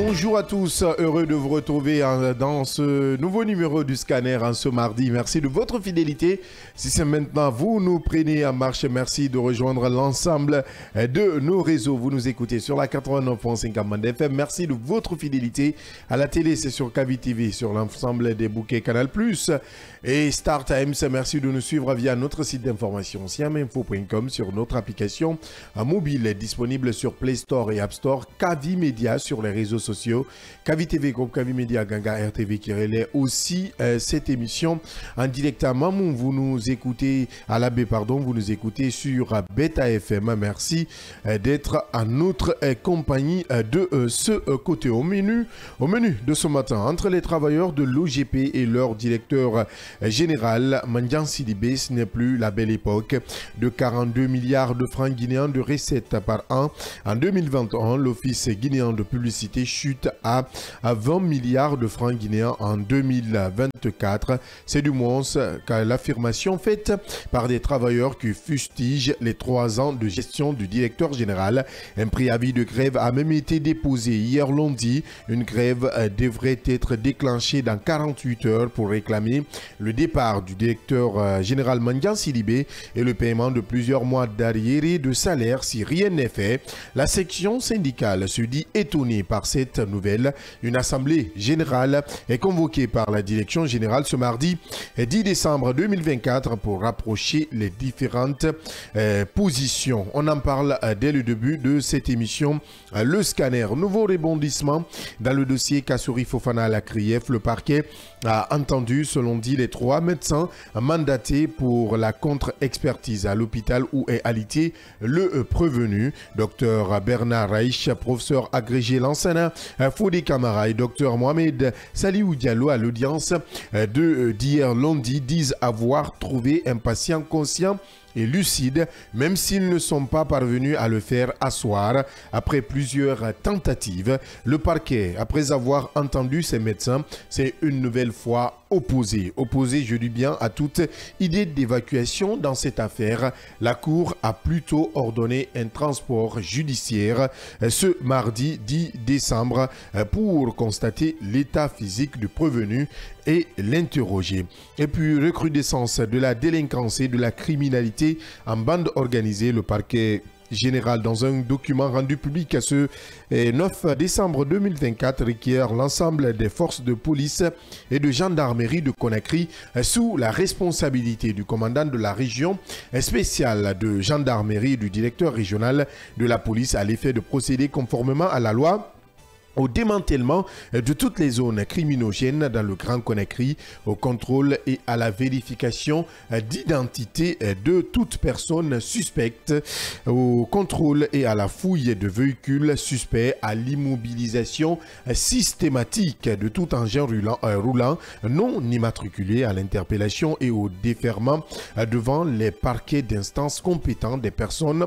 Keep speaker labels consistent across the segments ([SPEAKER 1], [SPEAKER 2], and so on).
[SPEAKER 1] Bonjour à tous, heureux de vous retrouver dans ce nouveau numéro du Scanner ce mardi. Merci de votre fidélité. Si c'est maintenant vous nous prenez en marche, merci de rejoindre l'ensemble de nos réseaux. Vous nous écoutez sur la 89.5 Amande FM. Merci de votre fidélité. À la télé, c'est sur Kavi TV, sur l'ensemble des bouquets Canal+. Et Star Times, merci de nous suivre via notre site d'information siaminfo.com, sur notre application mobile disponible sur Play Store et App Store, Kavi Media sur les réseaux sociaux, Kavi TV, groupe Kavi Media, Ganga RTV qui relaie aussi cette émission en direct à Mamou. Vous nous écoutez à la baie, pardon, vous nous écoutez sur Beta FM. Merci d'être à notre compagnie de ce côté. Au menu de ce matin, entre les travailleurs de l'OGP et leur directeur général, Mandian Sidibé, ce n'est plus la belle époque de 42 milliards de francs guinéens de recettes par an. En 2021, l'Office guinéen de publicité chute à 20 milliards de francs guinéens en 2024. C'est du moins l'affirmation faite par des travailleurs qui fustigent les 3 ans de gestion du directeur général. Un préavis de grève a même été déposé hier lundi. Une grève devrait être déclenchée dans 48 heures pour réclamer le départ du directeur général Mandian Sidibé et le paiement de plusieurs mois d'arriérés de salaire si rien n'est fait. La section syndicale se dit étonnée par cette nouvelle. Une assemblée générale est convoquée par la direction générale ce mardi 10 décembre 2024 pour rapprocher les différentes positions. On en parle dès le début de cette émission. Le Scanner, nouveau rebondissement dans le dossier Kassouri Fofana à la CRIEF. Le parquet a entendu, selon dit, les 3 médecins mandatés pour la contre-expertise à l'hôpital où est alité le prévenu. Dr Bernard Raïch, professeur agrégé Lansana, Fodé Camara et Dr Mohamed Saliou Diallo à l'audience d'hier lundi disent avoir trouvé un patient conscient et lucide, même s'ils ne sont pas parvenus à le faire asseoir. Après plusieurs tentatives, le parquet, après avoir entendu ces médecins, s'est une nouvelle fois opposé, je dis bien, à toute idée d'évacuation dans cette affaire. La Cour a plutôt ordonné un transport judiciaire ce mardi 10 décembre pour constater l'état physique du prévenu et l'interroger. Et puis, recrudescence de la délinquance et de la criminalité en bande organisée, le parquet général, dans un document rendu public ce 9 décembre 2024, requiert l'ensemble des forces de police et de gendarmerie de Conakry sous la responsabilité du commandant de la région spéciale de gendarmerie et du directeur régional de la police à l'effet de procéder conformément à la loi au démantèlement de toutes les zones criminogènes dans le Grand Conakry, au contrôle et à la vérification d'identité de toute personne suspecte, au contrôle et à la fouille de véhicules suspects, à l'immobilisation systématique de tout engin roulant non immatriculé, à l'interpellation et au déferment devant les parquets d'instances compétentes des personnes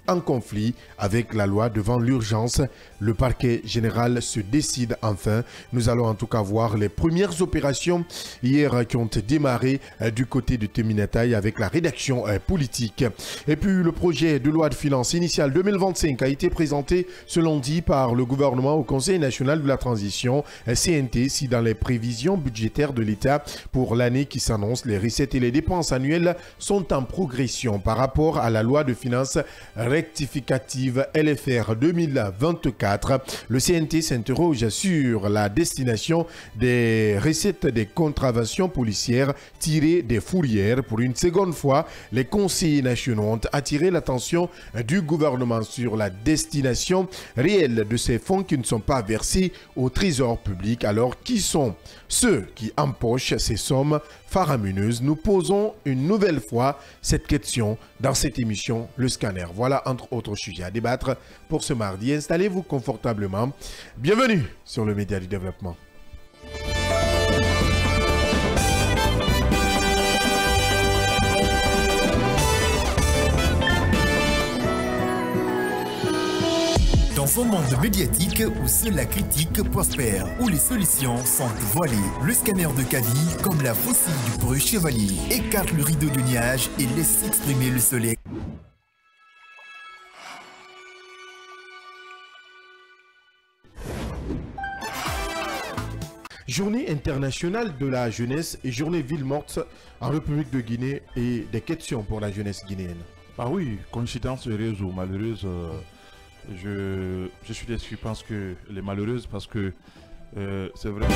[SPEAKER 1] en conflit avec la loi devant l'urgence. Le parquet général se décide enfin. Nous allons en tout cas voir les premières opérations hier qui ont démarré du côté de Teminataï avec la rédaction politique. Et puis le projet de loi de finances initiale 2025 a été présenté ce lundi par le gouvernement au Conseil national de la transition CNT. Si dans les prévisions budgétaires de l'État pour l'année qui s'annonce, les recettes et les dépenses annuelles sont en progression par rapport à la loi de finances rectificative LFR 2024, le CNT s'interroge sur la destination des recettes des contraventions policières tirées des fourrières. Pour une seconde fois, les conseillers nationaux ont attiré l'attention du gouvernement sur la destination réelle de ces fonds qui ne sont pas versés au trésor public. Alors, qui sont ceux qui empochent ces sommes faramineuses? Nous posons une nouvelle fois cette question dans cette émission, Le Scanner. Voilà entre autres sujets à débattre pour ce mardi. Installez-vous confortablement. Bienvenue sur le Média du Développement.
[SPEAKER 2] Dans un monde médiatique où seule la critique prospère, où les solutions sont voilées, le scanner de Kavi, comme la faucille du preux chevalier, écarte le rideau du nuage et laisse s'exprimer le soleil.
[SPEAKER 1] Journée internationale de la jeunesse et journée ville morte en République de Guinée et des questions pour la jeunesse guinéenne.
[SPEAKER 3] Ah oui, coïncidence heureuse ou malheureuse, je suis déçu, je pense que les malheureuses parce que c'est vrai.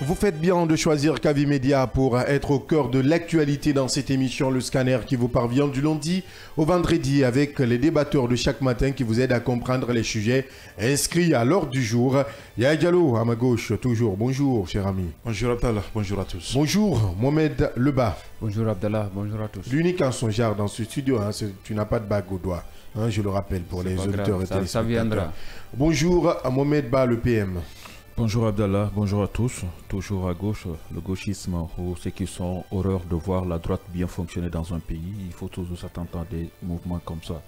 [SPEAKER 1] Vous faites bien de choisir Kavi Média pour être au cœur de l'actualité dans cette émission Le Scanner qui vous parvient du lundi au vendredi avec les débatteurs de chaque matin qui vous aident à comprendre les sujets inscrits à l'ordre du jour. Yaya Diallo à ma gauche, toujours. Bonjour, cher ami.
[SPEAKER 3] Bonjour Abdallah, bonjour à tous.
[SPEAKER 1] Bonjour, Mohamed Leba.
[SPEAKER 4] Bonjour Abdallah, bonjour à tous.
[SPEAKER 1] L'unique en son genre dans ce studio, hein, tu n'as pas de bague au doigt. Hein, je le rappelle pour les auditeurs et téléspectateurs.
[SPEAKER 4] Ça viendra.
[SPEAKER 1] Bonjour à Mohamed Ba, le PM.
[SPEAKER 5] Bonjour Abdallah, bonjour à tous. Toujours à gauche, le gauchisme ou ceux qui sont horreur de voir la droite bien fonctionner dans un pays. Il faut toujours s'attendre à des mouvements comme ça.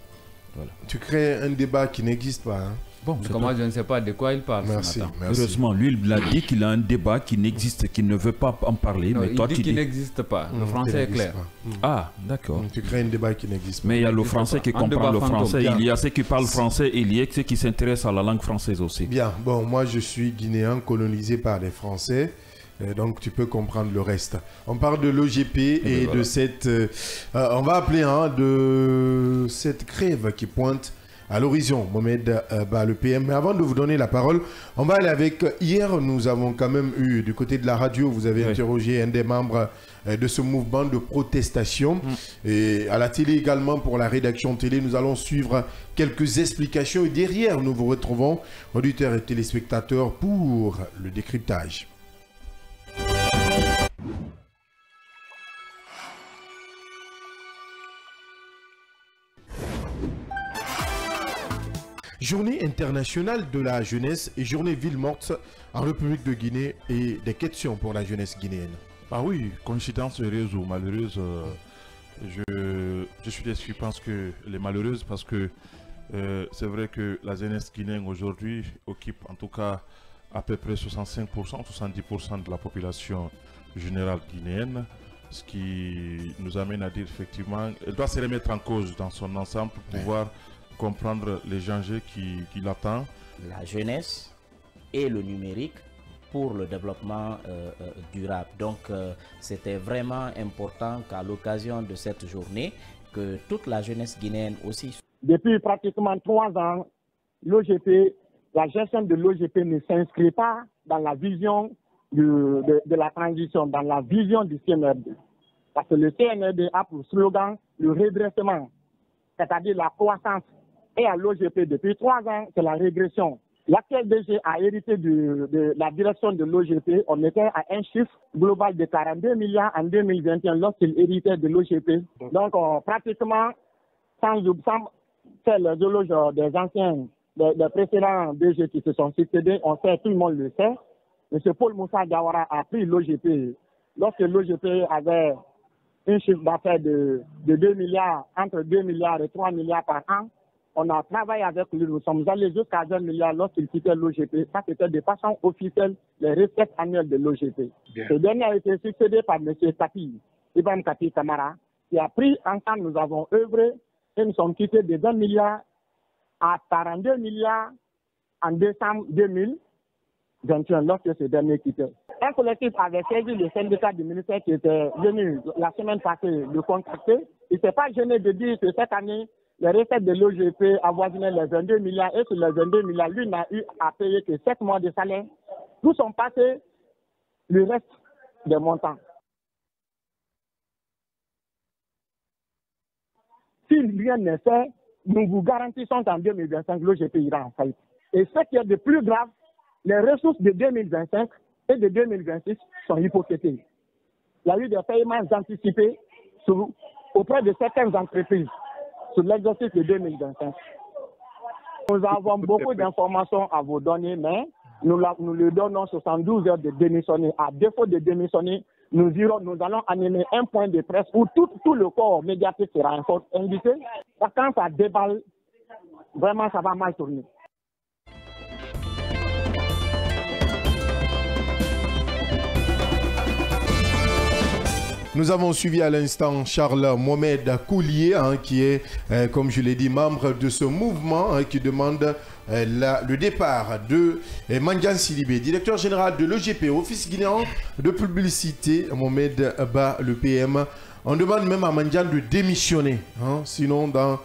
[SPEAKER 5] Voilà.
[SPEAKER 1] Tu crées un débat qui n'existe pas. Hein?
[SPEAKER 5] Bon,
[SPEAKER 4] comment je ne sais pas de quoi il parle.
[SPEAKER 1] Merci,
[SPEAKER 4] ce matin.
[SPEAKER 1] merci.
[SPEAKER 5] Heureusement, lui, il a dit qu'il a un débat qui n'existe, qu'il ne veut pas en parler.
[SPEAKER 4] Non,
[SPEAKER 5] mais toi,
[SPEAKER 4] il dit
[SPEAKER 5] tu
[SPEAKER 4] qu'il
[SPEAKER 5] dis...
[SPEAKER 4] n'existe pas. Le français est clair.
[SPEAKER 5] Ah, d'accord.
[SPEAKER 1] Tu crées un débat qui n'existe pas.
[SPEAKER 5] Mais il y a le français qui comprend le français. Il y a ceux qui parlent français et il y a ceux qui s'intéressent à la langue française aussi.
[SPEAKER 1] Bien, bon, moi je suis guinéen colonisé par les Français. Donc tu peux comprendre le reste. On parle de l'OGP et voilà. De cette... on va appeler de cette crève qui pointe à l'horizon, Mohamed Ba, le PM. Mais avant de vous donner la parole, on va aller avec... Hier, nous avons quand même eu, du côté de la radio, vous avez interrogé un des membres de ce mouvement de protestation. Et à la télé également, pour la rédaction télé, nous allons suivre quelques explications. Et derrière, nous vous retrouvons, auditeurs et téléspectateurs, pour le décryptage. Journée internationale de la jeunesse et journée ville morte en République de Guinée et des questions pour la jeunesse guinéenne.
[SPEAKER 3] Ah oui, coïncidence heureuse ou malheureuse, je suis déçu, je pense que les malheureuses parce que c'est vrai que la jeunesse guinéenne aujourd'hui occupe en tout cas à peu près 65%, 70% de la population générale guinéenne, ce qui nous amène à dire effectivement, elle doit se remettre en cause dans son ensemble pour pouvoir comprendre les enjeux qui l'attendent.
[SPEAKER 6] La jeunesse et le numérique pour le développement durable. Donc c'était vraiment important qu'à l'occasion de cette journée, que toute la jeunesse guinéenne aussi...
[SPEAKER 7] Depuis pratiquement 3 ans, l'OGP, la gestion de l'OGP ne s'inscrit pas dans la vision de la transition, dans la vision du CNRD. Parce que le CNRD a pour slogan le redressement, c'est-à-dire la croissance. Et à l'OGP, depuis 3 ans, c'est la régression. L'actuel DG a hérité de la direction de l'OGP. On était à un chiffre global de 42 milliards en 2021 lorsqu'il héritait de l'OGP. Donc, pratiquement, sans faire les éloges des anciens, des précédents DG qui se sont succédés, on sait, tout le monde le sait. M. Paul Moussa Diawara a pris l'OGP. Lorsque l'OGP avait un chiffre d'affaires de 2 milliards, entre 2 milliards et 3 milliards par an, on a travaillé avec lui, nous sommes allés jusqu'à 20 milliards lorsqu'il quittait l'OGP. Ça, c'était de façon officielle les recettes annuelles de l'OGP. Ce dernier a été succédé par M. Kati, Ibrahim Kati Kamara, qui a pris ensemble, nous avons œuvré et nous sommes quittés de 20 milliards à 42 milliards en décembre 2021 lorsque ce dernier quittait. Un collectif avait saisi le syndicat du ministère qui était venu la semaine passée le contacter. Il ne s'est pas gêné de dire que cette année, les recettes de l'OGP avoisinaient les 22 milliards et sur les 22 milliards, lui n'a eu à payer que 7 mois de salaire. Nous sommes passés le reste des montants. Si rien n'est fait, nous vous garantissons qu'en 2025, l'OGP ira en faillite. Et ce qui est de plus grave, les ressources de 2025 et de 2026 sont hypothéquées. Il y a eu des paiements anticipés auprès de certaines entreprises sur l'exercice de 2025. Nous avons beaucoup d'informations à vous donner, mais nous le donnons 72 heures de démissionner. À défaut de démissionner, nous allons animer un point de presse où tout le corps médiatique sera invité. Quand ça déballe, vraiment ça va mal tourner.
[SPEAKER 1] Nous avons suivi à l'instant Charles Mohamed Koulié, qui est, comme je l'ai dit, membre de ce mouvement qui demande le départ de Mandian Sidibé, directeur général de l'OGP, Office guinéen de publicité, Mohamed Ba, le PM. On demande même à Mandian de démissionner. Hein, sinon, dans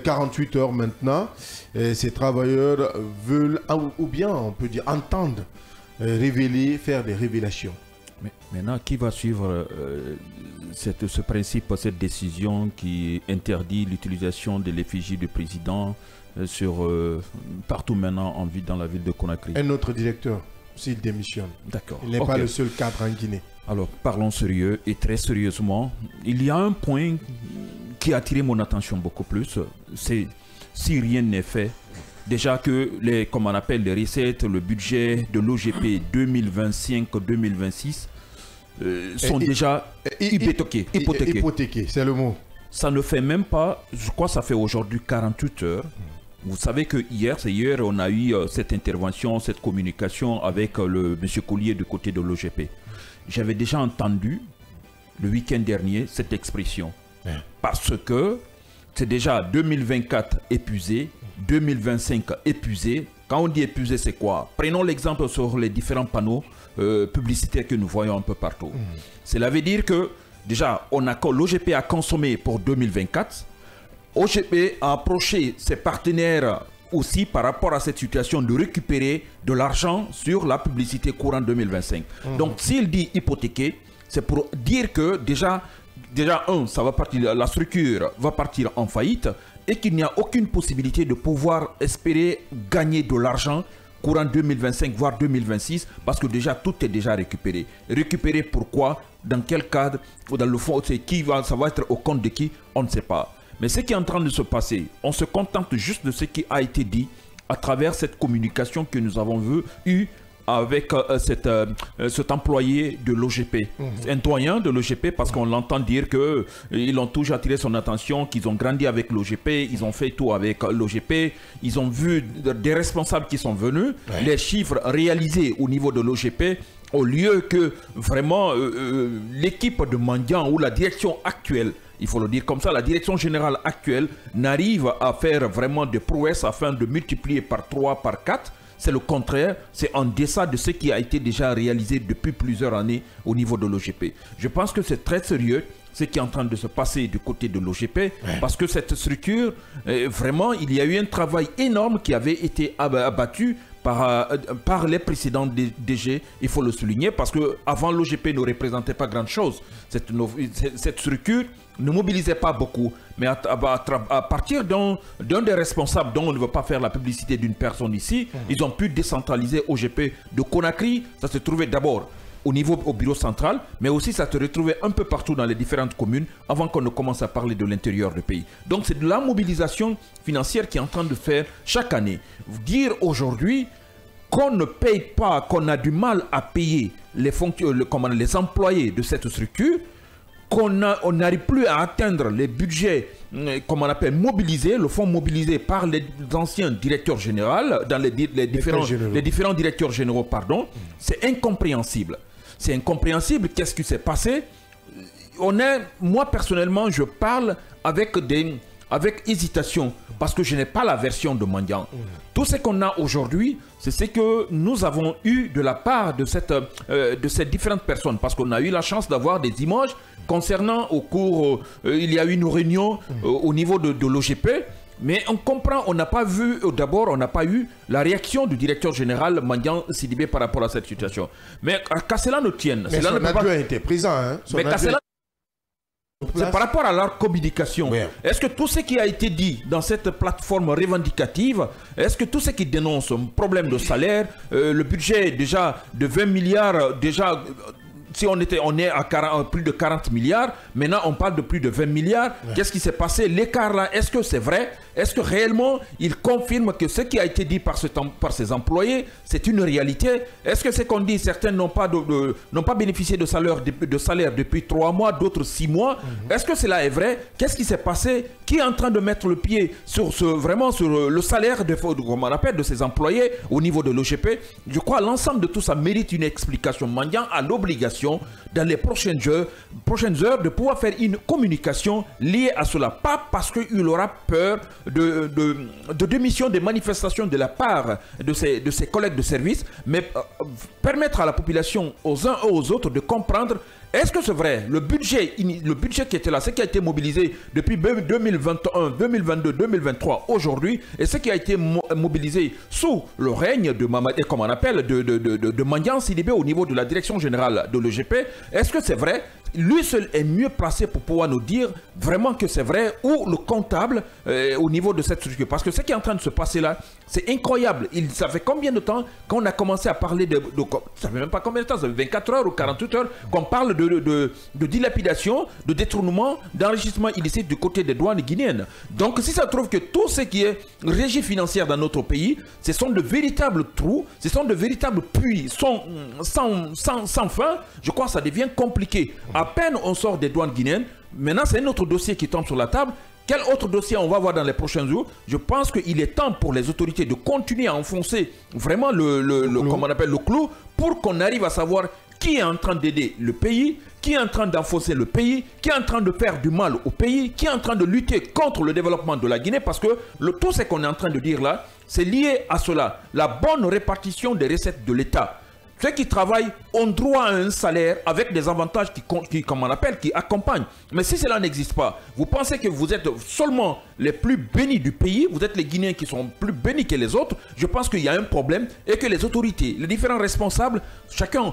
[SPEAKER 1] 48 heures maintenant, ces travailleurs veulent, ou bien on peut dire entendre, révéler, faire des révélations.
[SPEAKER 5] Mais maintenant, qui va suivre ce principe, cette décision qui interdit l'utilisation de l'effigie du président partout maintenant dans la ville de Conakry?
[SPEAKER 1] Un autre directeur, s'il démissionne.
[SPEAKER 5] D'accord.
[SPEAKER 1] Il n'est pas le seul cadre en Guinée.
[SPEAKER 5] Alors, parlons sérieux et très sérieusement. Il y a un point qui a attiré mon attention beaucoup plus. C'est si rien n'est fait. Déjà que comme on appelle les recettes, le budget de l'OGP 2025-2026 sont déjà hypothéqués.
[SPEAKER 1] Hypothéqués, c'est le mot.
[SPEAKER 5] Ça ne fait même pas, je crois que ça fait aujourd'hui 48 heures. Vous savez que hier, on a eu cette intervention, cette communication avec le monsieur Collier du côté de l'OGP. J'avais déjà entendu le week-end dernier cette expression. Parce que c'est déjà 2024 épuisé, 2025 épuisé. Quand on dit épuisé, c'est quoi? Prenons l'exemple sur les différents panneaux publicitaires que nous voyons un peu partout. Cela veut dire que déjà, l'OGP a consommé pour 2024. OGP a approché ses partenaires aussi par rapport à cette situation de récupérer de l'argent sur la publicité courante 2025. Donc, s'il dit hypothéqué, c'est pour dire que déjà ça va partir, la structure va partir en faillite et qu'il n'y a aucune possibilité de pouvoir espérer gagner de l'argent courant 2025 voire 2026 parce que déjà tout est déjà récupéré. Récupéré pourquoi? Dans quel cadre? Dans le fond, ça va être au compte de qui? On ne sait pas. Mais ce qui est en train de se passer, on se contente juste de ce qui a été dit à travers cette communication que nous avons eue avec cet employé de l'OGP, un doyen de l'OGP, parce qu'on l'entend dire qu'ils ont toujours attiré son attention, qu'ils ont grandi avec l'OGP, ils ont fait tout avec l'OGP, ils ont vu des responsables qui sont venus, les chiffres réalisés au niveau de l'OGP, au lieu que vraiment l'équipe de Mandian ou la direction actuelle, il faut le dire comme ça, la direction générale actuelle n'arrive à faire vraiment des prouesses afin de multiplier par 3, par 4. C'est le contraire, c'est en deçà de ce qui a été déjà réalisé depuis plusieurs années au niveau de l'OGP. Je pense que c'est très sérieux ce qui est en train de se passer du côté de l'OGP, parce que cette structure, vraiment, il y a eu un travail énorme qui avait été abattu par les précédents DG, il faut le souligner, parce qu'avant l'OGP ne représentait pas grand-chose. Cette structure ne mobilisait pas beaucoup, mais à partir d'un des responsables dont on ne veut pas faire la publicité d'une personne ici, ils ont pu décentraliser OGP de Conakry. Ça se trouvait d'abord au bureau central, mais aussi ça se retrouvait un peu partout dans les différentes communes avant qu'on ne commence à parler de l'intérieur du pays. Donc c'est de la mobilisation financière qui est en train de faire chaque année. Dire aujourd'hui qu'on ne paye pas, qu'on a du mal à payer les employés de cette structure, qu'on n'arrive plus à atteindre les budgets, comme on appelle, mobilisés, le fonds mobilisé par les anciens directeurs généraux, dans les différents directeurs généraux, pardon, c'est incompréhensible. C'est incompréhensible. Qu'est-ce qui s'est passé? Moi, personnellement, je parle avec hésitation, parce que je n'ai pas la version de Mandian. Tout ce qu'on a aujourd'hui, c'est ce que nous avons eu de la part de ces différentes personnes, parce qu'on a eu la chance d'avoir des images concernant il y a eu une réunion au niveau de l'OGP, mais on comprend, on n'a pas vu, d'abord on n'a pas eu la réaction du directeur général Mandian Sidibé par rapport à cette situation. Mais qu'à cela ne tienne.
[SPEAKER 1] Mais son adjoint était présent, hein.
[SPEAKER 5] C'est par rapport à leur communication. Est-ce que tout ce qui a été dit dans cette plateforme revendicative, est-ce que tout ce qui dénonce un problème de salaire, le budget déjà de 20 milliards, déjà, si on est à plus de 40 milliards, maintenant on parle de plus de 20 milliards, qu'est-ce qui s'est passé? L'écart là, est-ce que c'est vrai? Est-ce que réellement il confirme que ce qui a été dit par ses employés, c'est une réalité? Est-ce que c'est qu'on dit certains n'ont pas bénéficié de salaire depuis 3 mois, d'autres 6 mois? Est-ce que cela est vrai? Qu'est-ce qui s'est passé? Qui est en train de mettre le pied sur le salaire comme on appelle, de ses employés au niveau de l'OGP? Je crois que l'ensemble de tout ça mérite une explication. Mandian a l'obligation population dans les prochaines heures de pouvoir faire une communication liée à cela. Pas parce qu'il aura peur de démission, des manifestations de la part de ses collègues de service, mais permettre à la population, aux uns et aux autres, de comprendre. Est-ce que c'est vrai, le budget qui était là, ce qui a été mobilisé depuis 2021, 2022, 2023, aujourd'hui, et ce qui a été mobilisé sous le règne de Mamadi, comme on appelle, de Mandian Sidibé au niveau de la direction générale de l'EGP, est-ce que c'est vrai? Lui seul est mieux placé pour pouvoir nous dire vraiment que c'est vrai, ou le comptable au niveau de cette structure. Parce que ce qui est en train de se passer là, c'est incroyable. Ça fait combien de temps qu'on a commencé à parler ça fait même pas combien de temps, ça fait 24 heures ou 48 heures qu'on parle de dilapidation, de détournement, d'enrichissement illicite du côté des douanes guinéennes. Donc si ça trouve que tout ce qui est régie financière dans notre pays, ce sont de véritables trous, ce sont de véritables puits sans fin, je crois que ça devient compliqué. À peine on sort des douanes guinéennes, maintenant c'est un autre dossier qui tombe sur la table. Quel autre dossier on va voir dans les prochains jours? Je pense qu'il est temps pour les autorités de continuer à enfoncer vraiment comment on appelle, le clou, pour qu'on arrive à savoir qui est en train d'aider le pays, qui est en train d'enfoncer le pays, qui est en train de faire du mal au pays, qui est en train de lutter contre le développement de la Guinée, parce que tout ce qu'on est en train de dire là, c'est lié à cela, la bonne répartition des recettes de l'État. Ceux qui travaillent ont droit à un salaire avec des avantages comme on appelle, qui accompagnent. Mais si cela n'existe pas, vous pensez que vous êtes seulement les plus bénis du pays, vous êtes les Guinéens qui sont plus bénis que les autres, je pense qu'il y a un problème et que les autorités, les différents responsables, chacun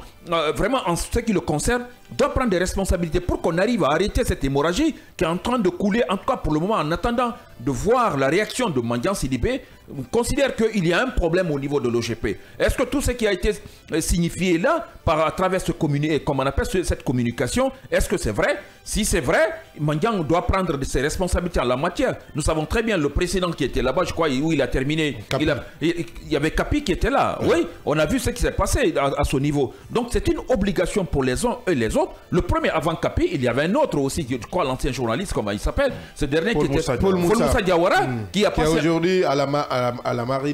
[SPEAKER 5] vraiment en ce qui le concerne, doit prendre des responsabilités pour qu'on arrive à arrêter cette hémorragie qui est en train de couler, en tout cas pour le moment, en attendant de voir la réaction de Mandian Sidibé. On considère qu'il y a un problème au niveau de l'OGP. Est-ce que tout ce qui a été signifié là, à travers ce communiqué, comme on appelle cette communication, est-ce que c'est vrai? Si c'est vrai, Mandian doit prendre ses responsabilités en la matière. Nous savons très bien le précédent qui était là-bas, je crois, où il a terminé. Il y avait Capi qui était là. Oui, on a vu ce qui s'est passé à ce niveau. Donc c'est une obligation pour les uns et les autres. Le premier, avant Capi, il y avait un autre aussi, je crois, l'ancien journaliste, comment il s'appelle? Ce dernier qui était Paul Moussa Diawara, qui est aujourd'hui à la marine.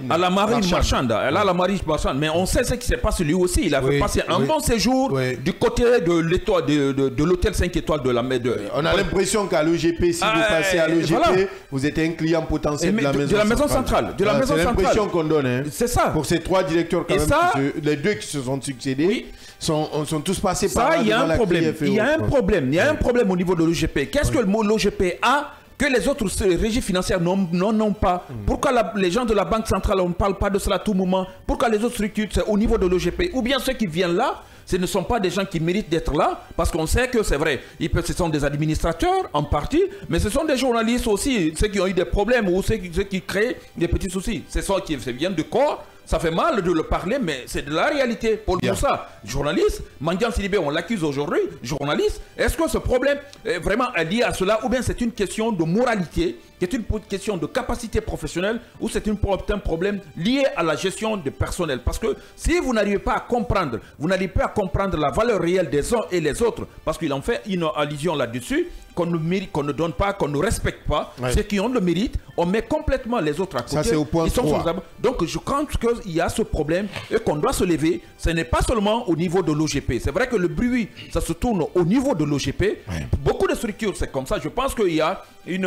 [SPEAKER 5] À la marine marchande. Elle a la marine marchande. Mais on sait ce qui s'est passé lui aussi. Il a fait passer un bon séjour du côté de l'hôtel 5 étoiles de la mer.
[SPEAKER 1] On a l'impression qu'à l'OGP, si vous passez à l'OGP, voilà, vous êtes un client potentiel de la maison centrale. C'est l'impression qu'on donne. Hein. C'est ça. Pour ces trois directeurs, quand même, les deux qui se sont succédés, sont tous passés par là.
[SPEAKER 5] Il y a un problème. Il y a un problème. Il y a un problème au niveau de l'OGP. Qu'est-ce que le mot l'OGP a que les autres régies financières n'ont pas? Pourquoi les gens de la Banque centrale, on ne parle pas de cela à tout moment? Pourquoi les autres structures, c'est au niveau de l'OGP? Ou bien ceux qui viennent là, ce ne sont pas des gens qui méritent d'être là, parce qu'on sait que c'est vrai, ce sont des administrateurs en partie, mais ce sont des journalistes aussi, ceux qui ont eu des problèmes ou ceux qui créent des petits soucis. C'est ça qui vient de corps. Ça fait mal de le parler, mais c'est de la réalité. Paul Moussa, journaliste, Mandian Sidibé, on l'accuse aujourd'hui, journaliste. Est-ce que ce problème est vraiment lié à cela, ou bien c'est une question de moralité, qui est une question de capacité professionnelle, ou c'est un problème lié à la gestion du personnel? Parce que si vous n'arrivez pas à comprendre, vous n'arrivez pas à comprendre la valeur réelle des uns et les autres, parce qu'il en fait une allusion là-dessus, qu'on ne donne pas, qu'on ne respecte pas, ceux qui ont le mérite, on met complètement les autres à côté.
[SPEAKER 1] Ça, c'est au point 3.
[SPEAKER 5] Donc je pense qu'il y a ce problème et qu'on doit se lever. Ce n'est pas seulement au niveau de l'OGP. C'est vrai que le bruit, ça se tourne au niveau de l'OGP. Beaucoup de structures, c'est comme ça. Je pense qu'il y a il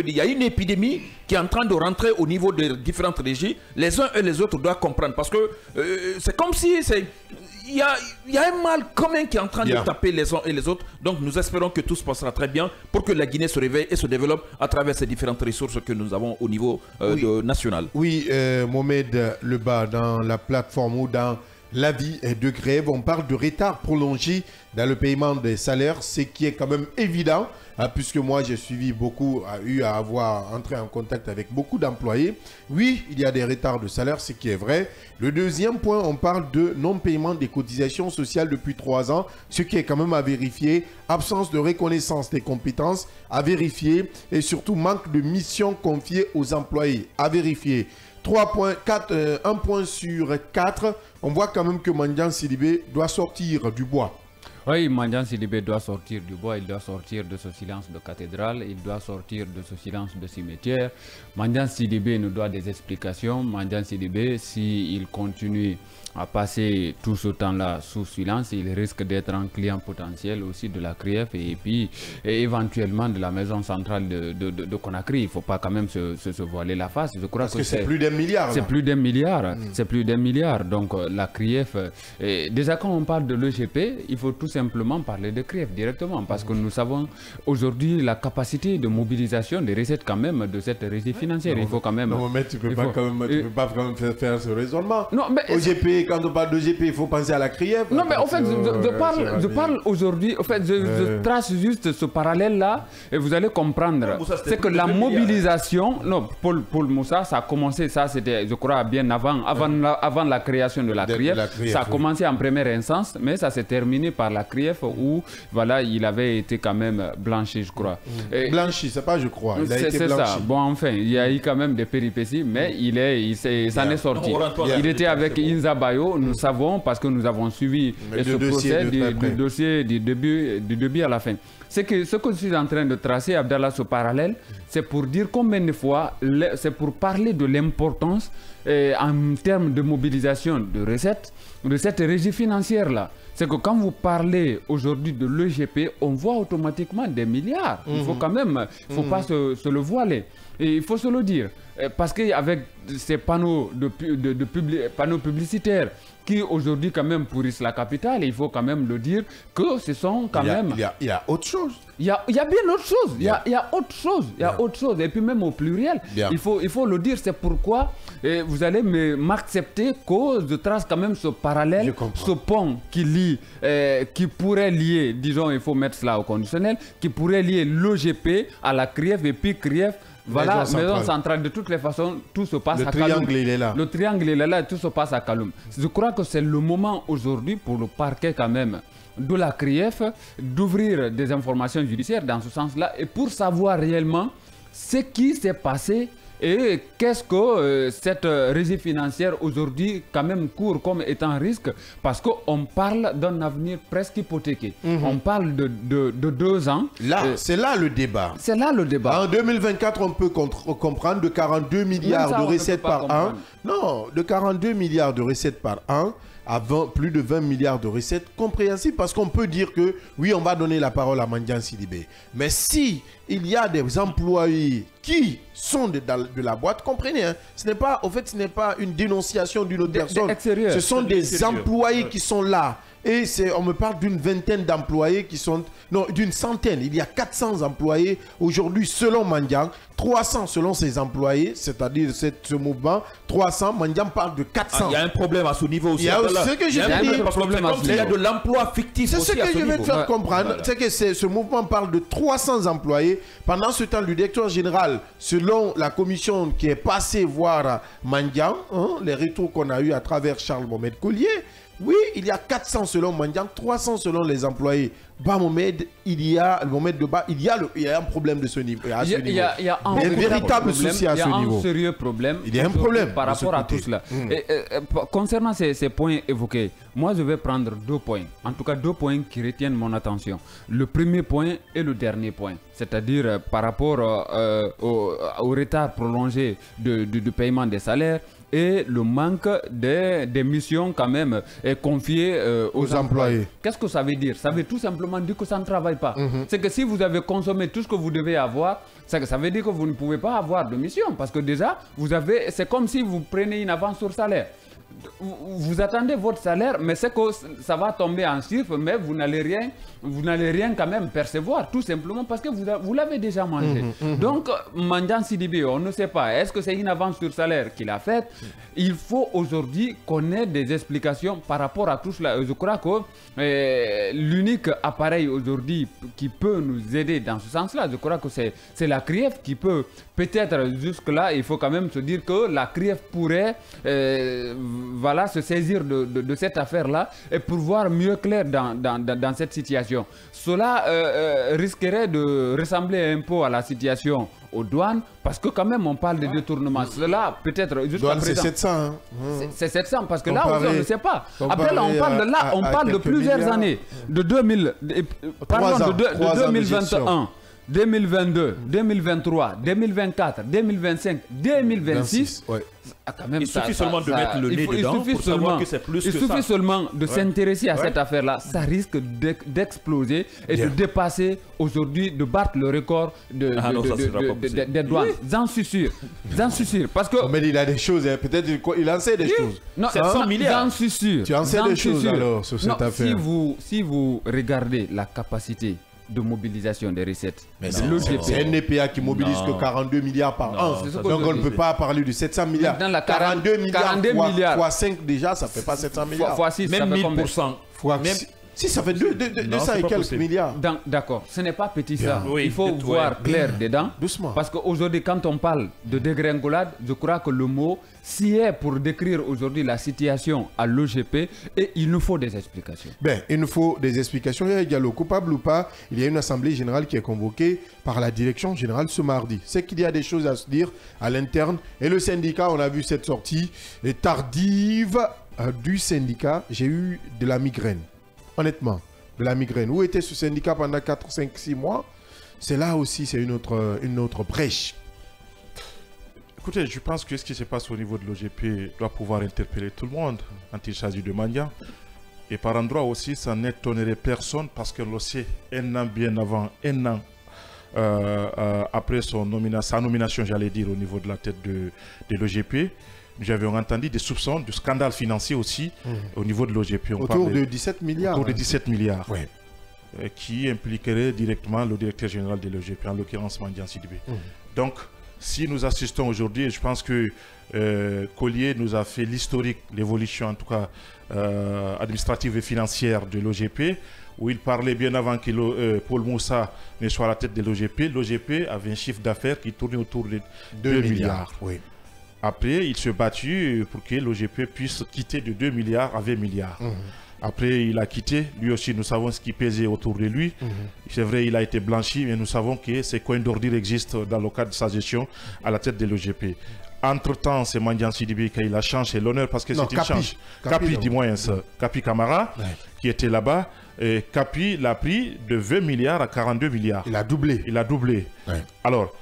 [SPEAKER 5] y a une épidémie qui est en train de rentrer au niveau de différentes régies. Les uns et les autres doivent comprendre, parce que c'est comme si il y a un mal commun qui est en train de taper les uns et les autres. Donc nous espérons que tout se passera très bien pour que la Guinée se réveille et se développe à travers ces différentes ressources que nous avons au niveau national.
[SPEAKER 1] Oui, Mohamed Leba, dans la plateforme ou dans l'avis de grève, on parle de retard prolongé dans le paiement des salaires, ce qui est quand même évident, puisque moi j'ai suivi beaucoup, eu à avoir entré en contact avec beaucoup d'employés. Oui, il y a des retards de salaire, ce qui est vrai. Le deuxième point, on parle de non-paiement des cotisations sociales depuis 3 ans, ce qui est quand même à vérifier. Absence de reconnaissance des compétences à vérifier, et surtout manque de missions confiées aux employés à vérifier. 1 point sur 4, on voit quand même que Mandian Sidibé doit sortir du bois.
[SPEAKER 4] Oui, Mandian Sidibé doit sortir du bois, il doit sortir de ce silence de cathédrale, il doit sortir de ce silence de cimetière. Mandian Sidibé nous doit des explications. Mandian Sidibé, s'il continue à passer tout ce temps-là sous silence, il risque d'être un client potentiel aussi de la CRIEF et puis éventuellement de la maison centrale de Conakry. Il ne faut pas quand même se voiler la face. Je crois que
[SPEAKER 1] c'est plus d'1 milliard.
[SPEAKER 4] C'est plus d'1 milliard. C'est plus d'1 milliard. Donc la CRIEF, déjà quand on parle de l'EGP, il faut tout simplement parler de CRIEF directement parce que nous savons aujourd'hui la capacité de mobilisation des recettes quand même de cette régie financière. Il faut quand même...
[SPEAKER 1] Non, mais tu ne peux pas quand même faire ce raisonnement.
[SPEAKER 4] Non, mais...
[SPEAKER 1] OGP, quand on parle d'OGP, il faut penser à la CRIEF.
[SPEAKER 4] Non, mais en fait, je parle aujourd'hui, en fait, je trace juste ce parallèle-là et vous allez comprendre. C'est que la mobilisation, non, Paul Moussa, ça a commencé, ça c'était, je crois, bien avant la création de la CRIEF. Ça a commencé en première instance, mais ça s'est terminé par la CRIEF où, voilà, il avait été quand même blanchi, je crois.
[SPEAKER 1] Blanchi, c'est pas je crois, il a été blanchi. C'est ça.
[SPEAKER 4] Bon, enfin, il y a eu quand même des péripéties, mais il s'en est sorti. Il était avec Inza Bayo, nous savons, parce que nous avons suivi ce procès du dossier du début à la fin. Ce que je suis en train de tracer, Abdallah, ce parallèle, c'est pour dire combien de fois, c'est pour parler de l'importance en termes de mobilisation de recettes, de cette régie financière-là. C'est que quand vous parlez aujourd'hui de l'EGP, on voit automatiquement des milliards. Il faut quand même, il ne faut pas se le voiler. Et il faut se le dire. Parce qu'avec ces panneaux, panneaux publicitaires qui aujourd'hui quand même pourrissent la capitale, il faut quand même le dire que ce sont quand même...
[SPEAKER 1] Il y a autre chose.
[SPEAKER 4] Il y a bien autre chose. Il y a autre chose. Il y a autre chose. Et puis même au pluriel, il faut le dire. C'est pourquoi vous allez m'accepter que je trace quand même ce parallèle, ce pont qui lie, qui pourrait lier, disons, il faut mettre cela au conditionnel, qui pourrait lier l'OGP à la CRIEF et puis CRIEF. Voilà, maison centrale. De toutes les façons, tout se passe à Kaloum. Le triangle, il est là. Le triangle, il est là, tout se passe à Kaloum. Je crois que c'est le moment aujourd'hui pour le parquet quand même de la CRIEF d'ouvrir des informations judiciaires dans ce sens-là et pour savoir réellement ce qui s'est passé et qu'est-ce que cette régie financière aujourd'hui quand même court comme étant un risque parce qu'on parle d'un avenir presque hypothéqué. On parle de 2 ans.
[SPEAKER 1] Là, c'est là le débat.
[SPEAKER 4] C'est là le débat.
[SPEAKER 1] En 2024, on peut comprendre de 42 milliards de recettes par an. Non, de 42 milliards de recettes par an à plus de 20 milliards de recettes, compréhensible parce qu'on peut dire que oui, on va donner la parole à Mandian Sidibé. Mais si il y a des employés qui sont de la boîte, comprenez, hein, ce n'est pas une dénonciation d'une autre personne. Ce sont des employés qui sont là. Et on me parle d'une vingtaine d'employés qui sont... Non, d'une centaine. Il y a 400 employés aujourd'hui selon Mandian, 300 selon ses employés, c'est-à-dire ce mouvement, 300. Mandian parle de 400.
[SPEAKER 5] Il y a un problème à ce niveau aussi.
[SPEAKER 1] Il y a ce que je veux dire.
[SPEAKER 5] Il y a de l'emploi fictif.
[SPEAKER 1] C'est ce que je vais te faire comprendre. C'est que ce mouvement parle de 300 employés. Pendant ce temps, le directeur général, selon la commission qui est passée voir Mandian, les retours qu'on a eu à travers Charles Mohamed Collier, oui, il y a 400 selon Mandian, 300 selon les employés. Bas Mohamed, il y a un problème de ce niveau.
[SPEAKER 4] Il y a un véritable souci à ce niveau. Il y a un sérieux problème.
[SPEAKER 1] Il y a un problème
[SPEAKER 4] par rapport à tout cela. Concernant ces points évoqués, moi je vais prendre 2 points. En tout cas 2 points qui retiennent mon attention. Le premier point et le dernier point. C'est-à-dire par rapport au retard prolongé du paiement des salaires et le manque des missions quand même confiées aux employés. Qu'est-ce que ça veut dire? Ça veut tout simplement dire que ça ne travaille pas. C'est que si vous avez consommé tout ce que vous devez avoir, ça veut dire que vous ne pouvez pas avoir de mission. Parce que déjà, c'est comme si vous prenez une avance sur salaire. Vous attendez votre salaire, mais c'est que ça va tomber en chiffre, mais vous n'allez rien quand même percevoir, tout simplement parce que vous l'avez déjà mangé. Donc, Mandian Sidibé, on ne sait pas, est-ce que c'est une avance sur salaire qu'il a faite? Il faut aujourd'hui qu'on ait des explications par rapport à tout cela. Je crois que l'unique appareil aujourd'hui qui peut nous aider dans ce sens-là, je crois que c'est la CRIEF qui peut, peut-être jusque-là, il faut quand même se dire que la CRIEF pourrait voilà, se saisir de cette affaire-là et pour voir mieux clair dans cette situation. Cela risquerait de ressembler un peu à la situation aux douanes, parce que quand même on parle de détournement. Cela peut-être jusqu'à présent.
[SPEAKER 1] C'est 700. Hein.
[SPEAKER 4] C'est 700 parce que là on ne sait pas. Après là on parle de plusieurs années, de 2000, pardon, de 2021. 2022, 2023, 2024, 2025, 2026, ouais.
[SPEAKER 5] Quand même, il suffit seulement de mettre le nez dedans pour savoir que c'est plus que ça.
[SPEAKER 4] Il suffit seulement de s'intéresser à cette affaire-là. Ça risque d'exploser et de dépasser aujourd'hui, de battre le record des douanes. J'en suis sûr. J'en suis sûr. Parce que...
[SPEAKER 1] Mais il a des choses, hein. Peut-être qu'il en sait des choses.
[SPEAKER 4] Non, 700 milliards. J'en suis sûr.
[SPEAKER 1] Tu en sais des choses alors sur cette affaire.
[SPEAKER 4] Si vous regardez la capacité de mobilisation des recettes.
[SPEAKER 1] C'est un EPA qui mobilise que 42 milliards par an. Donc on ne peut pas parler de 700 milliards.
[SPEAKER 4] Dans la
[SPEAKER 1] 42 milliards fois 5 déjà, ça ne fait pas 700 milliards.
[SPEAKER 4] Fois 6,
[SPEAKER 5] même 1000%.
[SPEAKER 1] Si ça fait 200 et quelques milliards.
[SPEAKER 4] D'accord, ce n'est pas petit ça. Oui, il faut voir clair dedans.
[SPEAKER 1] Doucement.
[SPEAKER 4] Parce qu'aujourd'hui, quand on parle de dégringolade, je crois que le mot s'y est pour décrire aujourd'hui la situation à l'OGP et il nous faut des explications.
[SPEAKER 1] Il nous faut des explications. Il y a le coupable ou pas. Il y a une assemblée générale qui est convoquée par la direction générale ce mardi. C'est qu'il y a des choses à se dire à l'interne. Et le syndicat, on a vu cette sortie tardive du syndicat. J'ai eu de la migraine. Honnêtement, de la migraine. Où était ce syndicat pendant 4, 5, 6 mois? C'est là aussi, c'est une autre brèche.
[SPEAKER 3] Écoutez, je pense que ce qui se passe au niveau de l'OGP doit pouvoir interpeller tout le monde quand il s'agit de Mandiang. Et par endroit aussi, ça n'étonnerait personne parce qu'on le sait, un an bien avant, un an après sa nomination, j'allais dire, au niveau de la tête de l'OGP, j'avais entendu des soupçons de scandale financier aussi au niveau de l'OGP.
[SPEAKER 1] Autour de 17 milliards.
[SPEAKER 3] Autour de 17 milliards.
[SPEAKER 1] Ouais.
[SPEAKER 3] Qui impliquerait directement le directeur général de l'OGP, en l'occurrence Mandiang Sidibé. Donc, si nous assistons aujourd'hui, je pense que Collier nous a fait l'historique, l'évolution en tout cas administrative et financière de l'OGP, où il parlait bien avant que Paul Moussa ne soit à la tête de l'OGP. L'OGP avait un chiffre d'affaires qui tournait autour de 2 milliards.
[SPEAKER 1] Oui.
[SPEAKER 3] Après, il s'est battu pour que l'OGP puisse quitter de 2 milliards à 20 milliards. Après, il a quitté. Lui aussi, nous savons ce qui pesait autour de lui. C'est vrai, il a été blanchi, mais nous savons que ces coins d'ordure existent dans le cadre de sa gestion à la tête de l'OGP. Entre-temps, c'est Mandiang Sidibé qui a eu la chance et l'honneur parce que c'est une chance. Capi, dis-moi, Capi Camara, qui était là-bas. Et Capi l'a pris de 20 milliards à 42 milliards.
[SPEAKER 1] Il a doublé.
[SPEAKER 3] Il a doublé. Alors,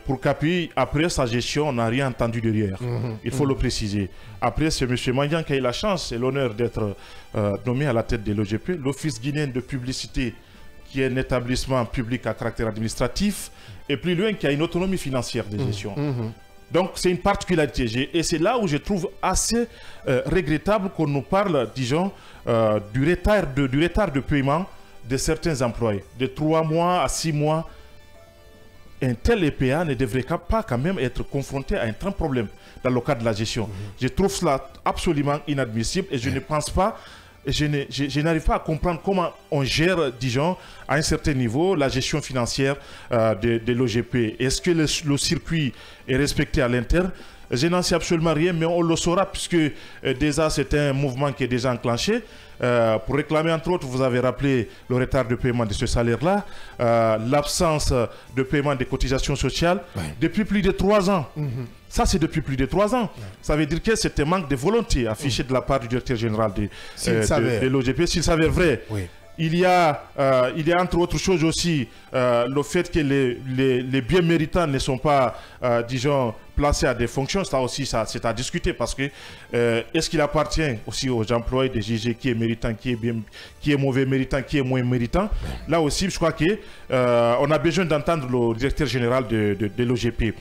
[SPEAKER 3] pour Capi, après sa gestion, on n'a rien entendu derrière. Il faut le préciser. Après, c'est M. Mandiang qui a eu la chance et l'honneur d'être nommé à la tête de l'OGP. L'Office guinéen de publicité, qui est un établissement public à caractère administratif, et plus loin, qui a une autonomie financière de gestion. Donc, c'est une particularité. Et c'est là où je trouve assez regrettable qu'on nous parle, disons, du retard de paiement de certains employés. De 3 mois à 6 mois, un tel EPA ne devrait pas quand même être confronté à un grand problème dans le cadre de la gestion. Je trouve cela absolument inadmissible et je ne pense pas, je n'arrive pas à comprendre comment on gère, disons, à un certain niveau, la gestion financière de l'OGP. Est-ce que le circuit est respecté à l'interne? Je n'en sais absolument rien, mais on le saura puisque déjà c'est un mouvement qui est déjà enclenché. Pour réclamer, entre autres, vous avez rappelé le retard de paiement de ce salaire-là, l'absence de paiement des cotisations sociales depuis plus de 3 ans. Ça, c'est depuis plus de 3 ans. Ça veut dire que c'est un manque de volonté affiché de la part du directeur général de l'OGP, s'il s'avère vrai. Il y a entre autres choses aussi le fait que les biens méritants ne sont pas, disons, placés à des fonctions. Ça aussi, c'est à discuter parce que est-ce qu'il appartient aussi aux employés de juger qui est méritant, qui est mauvais méritant, qui est moins méritant. Là aussi, je crois qu'on a besoin d'entendre le directeur général de l'OGP.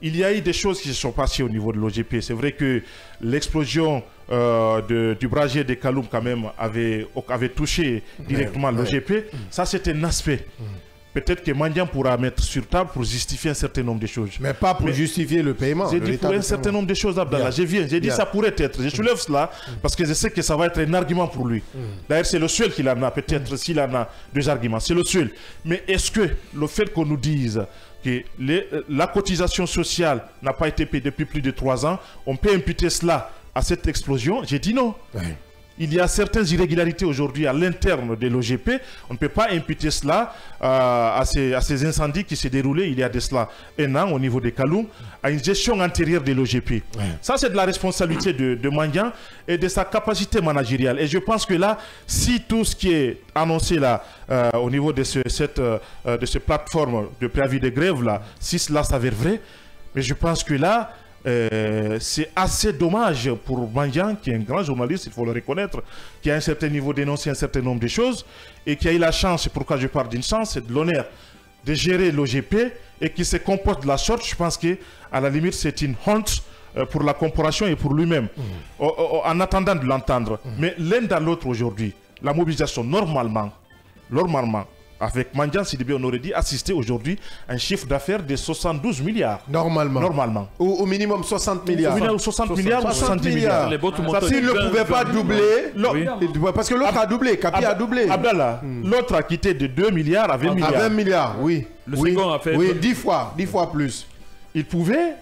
[SPEAKER 3] Il y a eu des choses qui se sont passées au niveau de l'OGP. C'est vrai que l'explosion du brasier de Kaloum quand même avait touché directement l'OGP. Ça, c'est un aspect. Peut-être que Mandiang pourra mettre sur table pour justifier un certain nombre de choses.
[SPEAKER 1] Mais pas pour justifier le paiement.
[SPEAKER 3] J'ai dit pour un certain nombre de choses, Abdallah. J'ai dit ça pourrait être. Je soulève cela parce que je sais que ça va être un argument pour lui. D'ailleurs, c'est le seul qu'il en a, peut-être s'il en a 2 arguments. C'est le seul. Mais est-ce que le fait qu'on nous dise que la cotisation sociale n'a pas été payée depuis plus de 3 ans, on peut imputer cela à cette explosion, j'ai dit non.
[SPEAKER 1] Ouais.
[SPEAKER 3] Il y a certaines irrégularités aujourd'hui à l'interne de l'OGP. On ne peut pas imputer cela à ces incendies qui s'est déroulés il y a de cela un an au niveau des Kaloum, à une gestion antérieure de l'OGP. Ouais. Ça, c'est de la responsabilité de Mandiang et de sa capacité managériale. Et je pense que là, si tout ce qui est annoncé là, au niveau de cette plateforme de préavis de grève, là, si cela s'avère vrai, mais je pense que là, c'est assez dommage pour Mandiang, qui est un grand journaliste, il faut le reconnaître, qui a un certain niveau d'énoncer un certain nombre de choses et qui a eu la chance, c'est pourquoi je parle d'une chance, c'est de l'honneur de gérer l'OGP et qui se comporte de la sorte. Je pense qu'à la limite, c'est une honte pour la corporation et pour lui-même, en attendant de l'entendre. Mais l'un dans l'autre aujourd'hui, la mobilisation, normalement, avec Mandiang Sidibé, on aurait dit assister aujourd'hui à un chiffre d'affaires de 72 milliards. Normalement.
[SPEAKER 1] Au minimum 60 milliards.
[SPEAKER 3] 60 milliards ou 70 milliards.
[SPEAKER 1] S'il ne pouvait pas doubler, parce que l'autre a doublé, Capi a doublé.
[SPEAKER 3] Abdallah, l'autre a quitté de 2 milliards à 20 milliards.
[SPEAKER 1] À 20 milliards, oui.
[SPEAKER 5] Le second a fait...
[SPEAKER 1] Oui, 10 fois plus.
[SPEAKER 3] Il pouvait...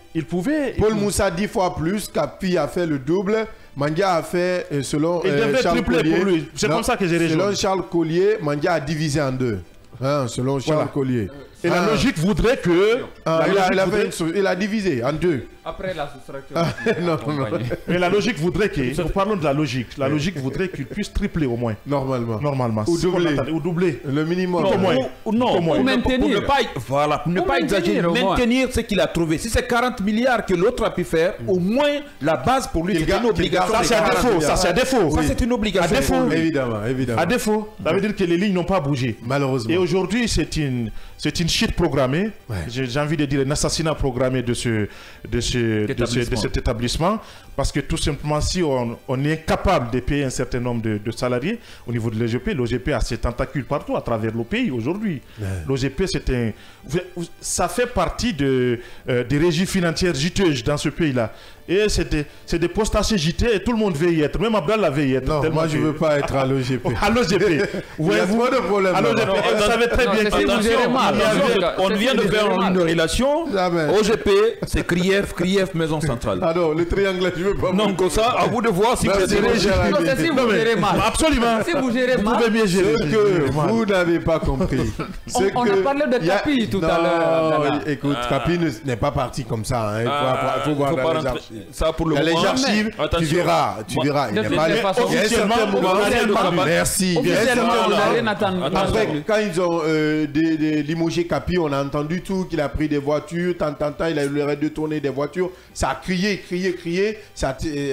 [SPEAKER 1] Paul Moussa 10 fois plus, Capi a fait le double. Mandia a fait, selon Charles Collier,
[SPEAKER 3] c'est comme ça que j'ai rejoint.
[SPEAKER 1] Selon Charles Collier, Mandia a divisé en deux. Selon Charles Collier.
[SPEAKER 3] Et la logique voudrait que...
[SPEAKER 1] il a divisé en deux.
[SPEAKER 4] Après la soustraction.
[SPEAKER 3] Non. Mais la logique voudrait que... Nous parlons de la logique. La logique voudrait qu'il puisse tripler au moins. Normalement.
[SPEAKER 1] Ou doubler. Le minimum.
[SPEAKER 5] Ou
[SPEAKER 4] maintenir.
[SPEAKER 5] Pour ne pas exagérer. Maintenir ce qu'il a trouvé. Si c'est 40 milliards que l'autre a pu faire, au moins la base pour lui, c'est une obligation.
[SPEAKER 3] Ça, c'est à défaut. Ça,
[SPEAKER 5] c'est une obligation.
[SPEAKER 3] À défaut.
[SPEAKER 1] Évidemment.
[SPEAKER 3] À défaut. Ça veut dire que les lignes n'ont pas bougé.
[SPEAKER 1] Malheureusement.
[SPEAKER 3] Et aujourd'hui, c'est une chute programmée. J'ai envie de dire un assassinat programmé de cet établissement, parce que tout simplement, si on est incapable de payer un certain nombre de salariés au niveau de l'OGP a ses tentacules partout à travers le pays aujourd'hui. L'OGP, ça fait partie des régies financières juteuses dans ce pays-là. Et c'est des postes assez gités et tout le monde veut y être. Même Abdallah veut y être.
[SPEAKER 1] Non, moi je ne veux pas être à l'OGP.
[SPEAKER 3] À l'OGP.
[SPEAKER 1] Il y a trop de problèmes.
[SPEAKER 3] À l'OGP. Vous savez très bien
[SPEAKER 5] on vient de faire une relation. OGP, c'est Krief, Maison Centrale.
[SPEAKER 1] Ah non, le triangle, je ne veux pas.
[SPEAKER 5] Non, comme ça, à vous de voir si vous gérez.
[SPEAKER 4] Non, c'est si vous gérez mal.
[SPEAKER 3] Absolument.
[SPEAKER 4] Si vous gérez mal.
[SPEAKER 3] Vous pouvez mieux gérer.
[SPEAKER 1] Ce que vous n'avez pas compris.
[SPEAKER 4] On a parlé de Capi tout à l'heure.
[SPEAKER 1] Écoute, Capi n'est pas parti comme ça. Il faut voir dans les archives.
[SPEAKER 5] Ça pour le
[SPEAKER 1] dans les
[SPEAKER 5] moment.
[SPEAKER 1] archives, tu verras. Il n'est pas
[SPEAKER 3] officiellement.
[SPEAKER 1] Merci. Après, quand ils ont limogé Capi, on a entendu tout, qu'il a pris des voitures, tant, il a eu le rêve de tourner des voitures. Ça a crié.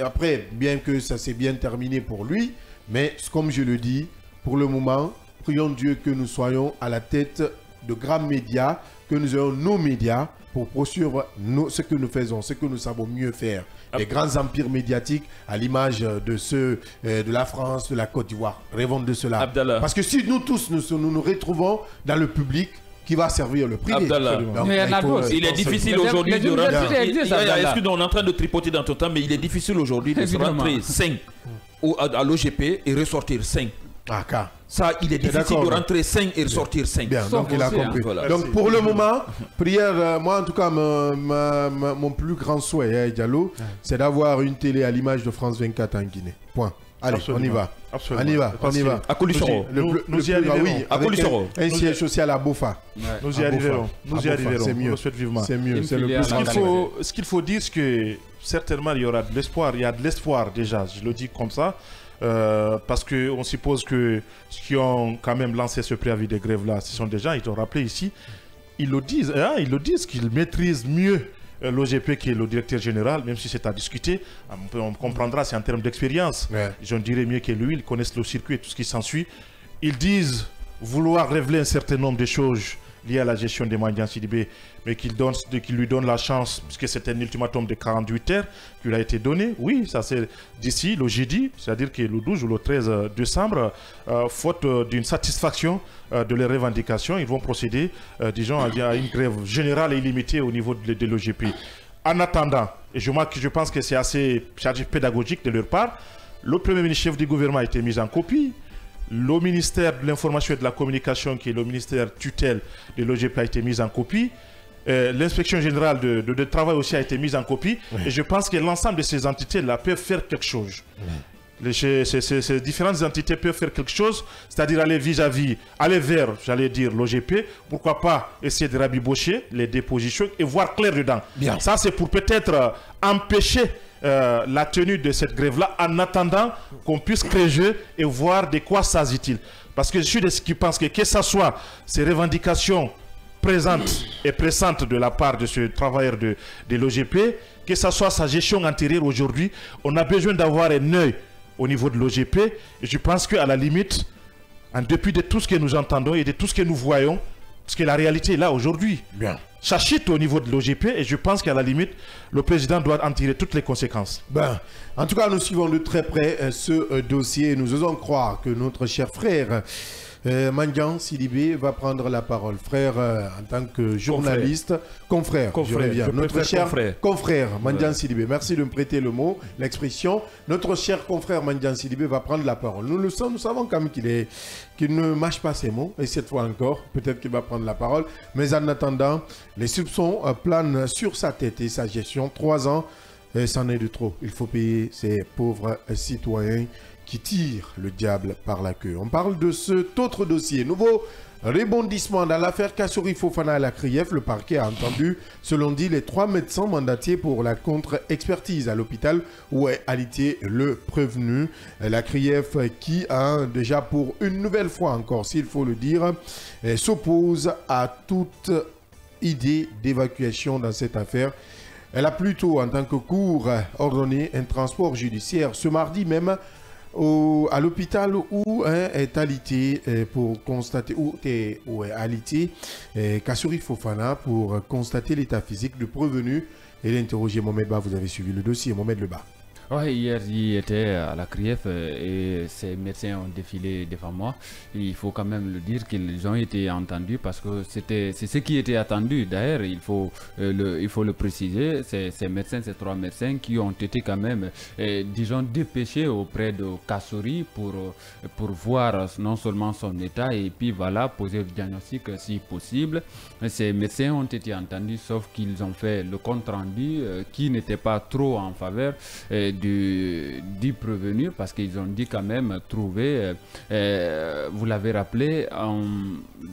[SPEAKER 1] Après, bien que ça s'est bien terminé pour lui, mais comme je le dis, pour le moment, prions Dieu que nous soyons à la tête de grands médias, que nous ayons nos médias pour poursuivre ce que nous faisons, ce que nous savons mieux faire. Les grands empires médiatiques, à l'image de ceux de la France, de la Côte d'Ivoire. Rêvons de cela.
[SPEAKER 5] Abdallah.
[SPEAKER 1] Parce que si nous tous nous retrouvons dans le public, qui va servir le privé.
[SPEAKER 5] Il est difficile aujourd'hui de rentrer. Excuse-moi, on est en train de tripoter dans ton temps, mais il est difficile aujourd'hui de se rentrer 5 à l'OGP et ressortir 5. Ça, il est difficile de rentrer 5 et ressortir 5.
[SPEAKER 1] Bien, donc il a compris. Donc pour le moment, prière, moi en tout cas, mon plus grand souhait, Diallo, c'est d'avoir une télé à l'image de France 24 en Guinée. Point. Allez, on y va.
[SPEAKER 3] Absolument.
[SPEAKER 1] On y va.
[SPEAKER 5] À Coulissoro.
[SPEAKER 1] Nous y arriverons. Oui, à Coulissoro. Un siège social à Bofa.
[SPEAKER 3] Nous y arriverons.
[SPEAKER 1] C'est mieux.
[SPEAKER 3] On le souhaite vivement.
[SPEAKER 1] C'est mieux. C'est le plus.
[SPEAKER 3] Ce qu'il faut dire, c'est que certainement il y aura de l'espoir. Il y a de l'espoir déjà. Je le dis comme ça. Parce qu'on suppose que ceux qui ont quand même lancé ce préavis de grève-là, ce sont des gens, ils ont rappelé ici, ils le disent qu'ils maîtrisent mieux l'OGP qui est le directeur général, même si c'est à discuter, on comprendra, c'est en termes d'expérience. Je dirais mieux que lui, ils connaissent le circuit et tout ce qui s'ensuit. Ils disent vouloir révéler un certain nombre de choses liées à la gestion des Mandiang Sidibé, mais qu'il lui donne la chance, puisque c'est un ultimatum de 48 heures qui lui a été donné. Oui, ça c'est d'ici le jeudi, c'est-à-dire que le 12 ou le 13 décembre, faute d'une satisfaction de leurs revendications, ils vont procéder, disons, à une grève générale et illimitée au niveau de l'OGP. En attendant, et je pense que c'est assez pédagogique de leur part, le Premier ministre chef du gouvernement a été mis en copie. Le ministère de l'Information et de la Communication, qui est le ministère tutelle de l'OGP, a été mis en copie. l'inspection générale de travail aussi a été mise en copie. Et je pense que l'ensemble de ces entités-là peuvent faire quelque chose. Ces différentes entités peuvent faire quelque chose, c'est-à-dire aller aller vers, j'allais dire, l'OGP. Pourquoi pas essayer de rabibocher les dépositions et voir clair dedans. Bien. Ça, c'est pour peut-être empêcher la tenue de cette grève-là en attendant qu'on puisse créer jeu et voir de quoi s'agit-il. Parce que je suis de ceux qui pensent que ce soit ces revendications présentes et pressantes de la part de ce travailleur de l'OGP, que ce soit sa gestion antérieure aujourd'hui, on a besoin d'avoir un œil au niveau de l'OGP. Et je pense qu'à la limite, en dépit de tout ce que nous entendons et de tout ce que nous voyons, parce que la réalité est là aujourd'hui. Bien. Ça chute au niveau de l'OGP et je pense qu'à la limite, le président doit en tirer toutes les conséquences. Ben, en tout cas, nous suivons de très près ce dossier. Nous osons croire que notre cher frère Mandian Sidibé va prendre la parole. Frère, en tant que journaliste, confrère, notre cher confrère Mandian Sidibé. Merci de me prêter le mot, l'expression. Notre cher confrère Mandian Sidibé va prendre la parole. Nous savons quand même qu'il ne mâche pas ses mots. Et cette fois encore, peut-être qu'il va prendre la parole. Mais en attendant, les soupçons planent sur sa tête et sa gestion. 3 ans, c'en est de trop. Il faut payer ces pauvres citoyens qui tire le diable par la queue. On parle de cet autre dossier. Nouveau rebondissement dans l'affaire Kassouri Fofana à la CRIEF. Le parquet a entendu, selon dit, les 3 médecins mandatés pour la contre-expertise à l'hôpital où est alité le prévenu. La CRIEF qui a déjà pour une nouvelle fois encore, s'il faut le dire, s'oppose à toute idée d'évacuation dans cette affaire. Elle a plutôt, en tant que cour, ordonné un transport judiciaire ce mardi même à l'hôpital où est alité pour constater où est alité Kassouri Fofana pour constater l'état physique du prévenu et l'interroger. Mohamed Ba, vous avez suivi le dossier. Mohamed Leba.
[SPEAKER 4] Oui, hier, il était à la CRIEF et ces médecins ont défilé devant moi. Il faut quand même le dire qu'ils ont été entendus parce que c'est ce qui était attendu. D'ailleurs, il faut le préciser, ces médecins, ces 3 médecins qui ont été quand même, disons, dépêchés auprès de Kassouri pour voir non seulement son état et puis voilà, poser le diagnostic si possible. Ces médecins ont été entendus, sauf qu'ils ont fait le compte rendu qui n'était pas trop en faveur du prévenu parce qu'ils ont dit quand même trouver, vous l'avez rappelé,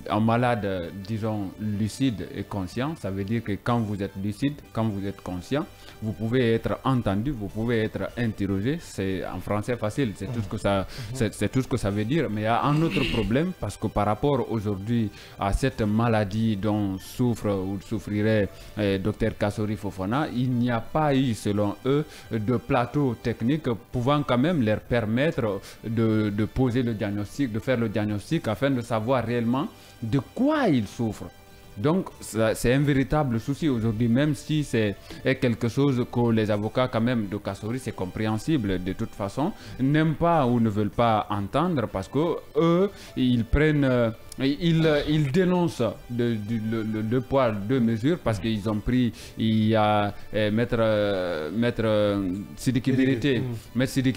[SPEAKER 4] un malade, disons, lucide et conscient. Ça veut dire que quand vous êtes lucide, quand vous êtes conscient, vous pouvez être entendu, vous pouvez être interrogé. C'est en français facile, c'est tout ce que ça, c'est tout ce que ça veut dire. Mais il y a un autre problème parce que par rapport aujourd'hui à cette maladie dont souffre ou souffrirait Dr Kassouri Fofana, il n'y a pas eu, selon eux, de plateau technique pouvant quand même leur permettre de poser le diagnostic, de faire le diagnostic afin de savoir réellement de quoi ils souffrent. Donc c'est un véritable souci aujourd'hui, même si c'est quelque chose que les avocats quand même de Kassouri, c'est compréhensible de toute façon, n'aiment pas ou ne veulent pas entendre parce que eux, ils prennent... Ils dénoncent deux poids, 2 mesures parce qu'ils ont pris, il y a Maître Sidiki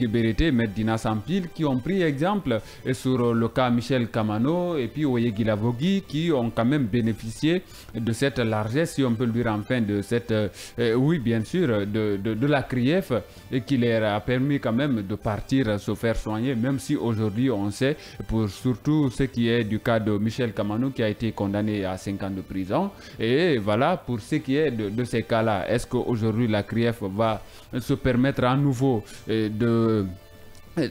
[SPEAKER 4] Berete, Maître Dina Sampil qui ont pris exemple sur le cas Michel Kamano et puis Oye Guilavogui qui ont quand même bénéficié de cette largesse, si on peut le dire enfin, de cette, oui bien sûr, de la CRIEF et qui leur a permis quand même de partir se faire soigner, même si aujourd'hui on sait, pour surtout ce qui est du cas de Michel Kamano qui a été condamné à 5 ans de prison. Et voilà, pour ce qui est de ces cas-là, est-ce qu'aujourd'hui la CRIEF va se permettre à nouveau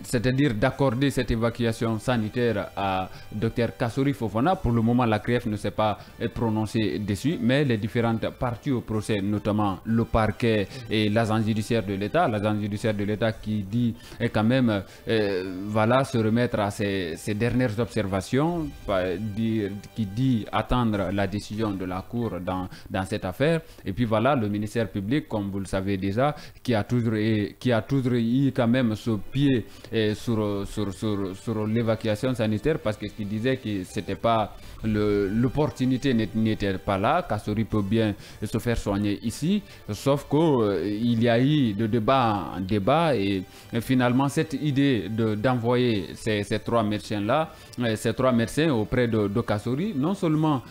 [SPEAKER 4] c'est-à-dire d'accorder cette évacuation sanitaire à Dr Kassouri Fofana? Pour le moment, la CRIEF ne s'est pas prononcée dessus, mais les différentes parties au procès, notamment le parquet et l'agence judiciaire de l'État, qui dit quand même voilà, se remettre à ces dernières observations, qui dit attendre la décision de la Cour dans cette affaire. Et puis voilà, le ministère public, comme vous le savez déjà, qui a toujours eu quand même ce pied sur l'évacuation sanitaire parce qu'il disait que c'était pas l'opportunité n'était pas là. Kassory peut bien se faire soigner ici, sauf qu'il y a eu de débat en débat et finalement cette idée d'envoyer ces trois médecins-là, ces trois médecins auprès de Kassory, non seulement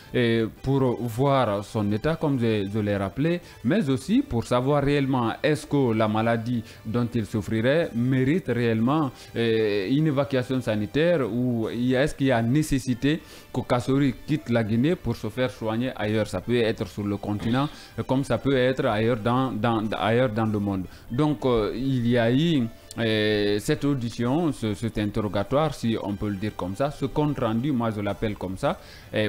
[SPEAKER 4] pour voir son état, comme je l'ai rappelé, mais aussi pour savoir réellement est-ce que la maladie dont il souffrirait mérite réellement une évacuation sanitaire ou est-ce qu'il y a nécessité que Kassory quitte la Guinée pour se faire soigner ailleurs. Ça peut être sur le continent comme ça peut être ailleurs dans le monde. Donc il y a eu cette audition, cet interrogatoire, si on peut le dire comme ça, ce compte rendu, moi je l'appelle comme ça,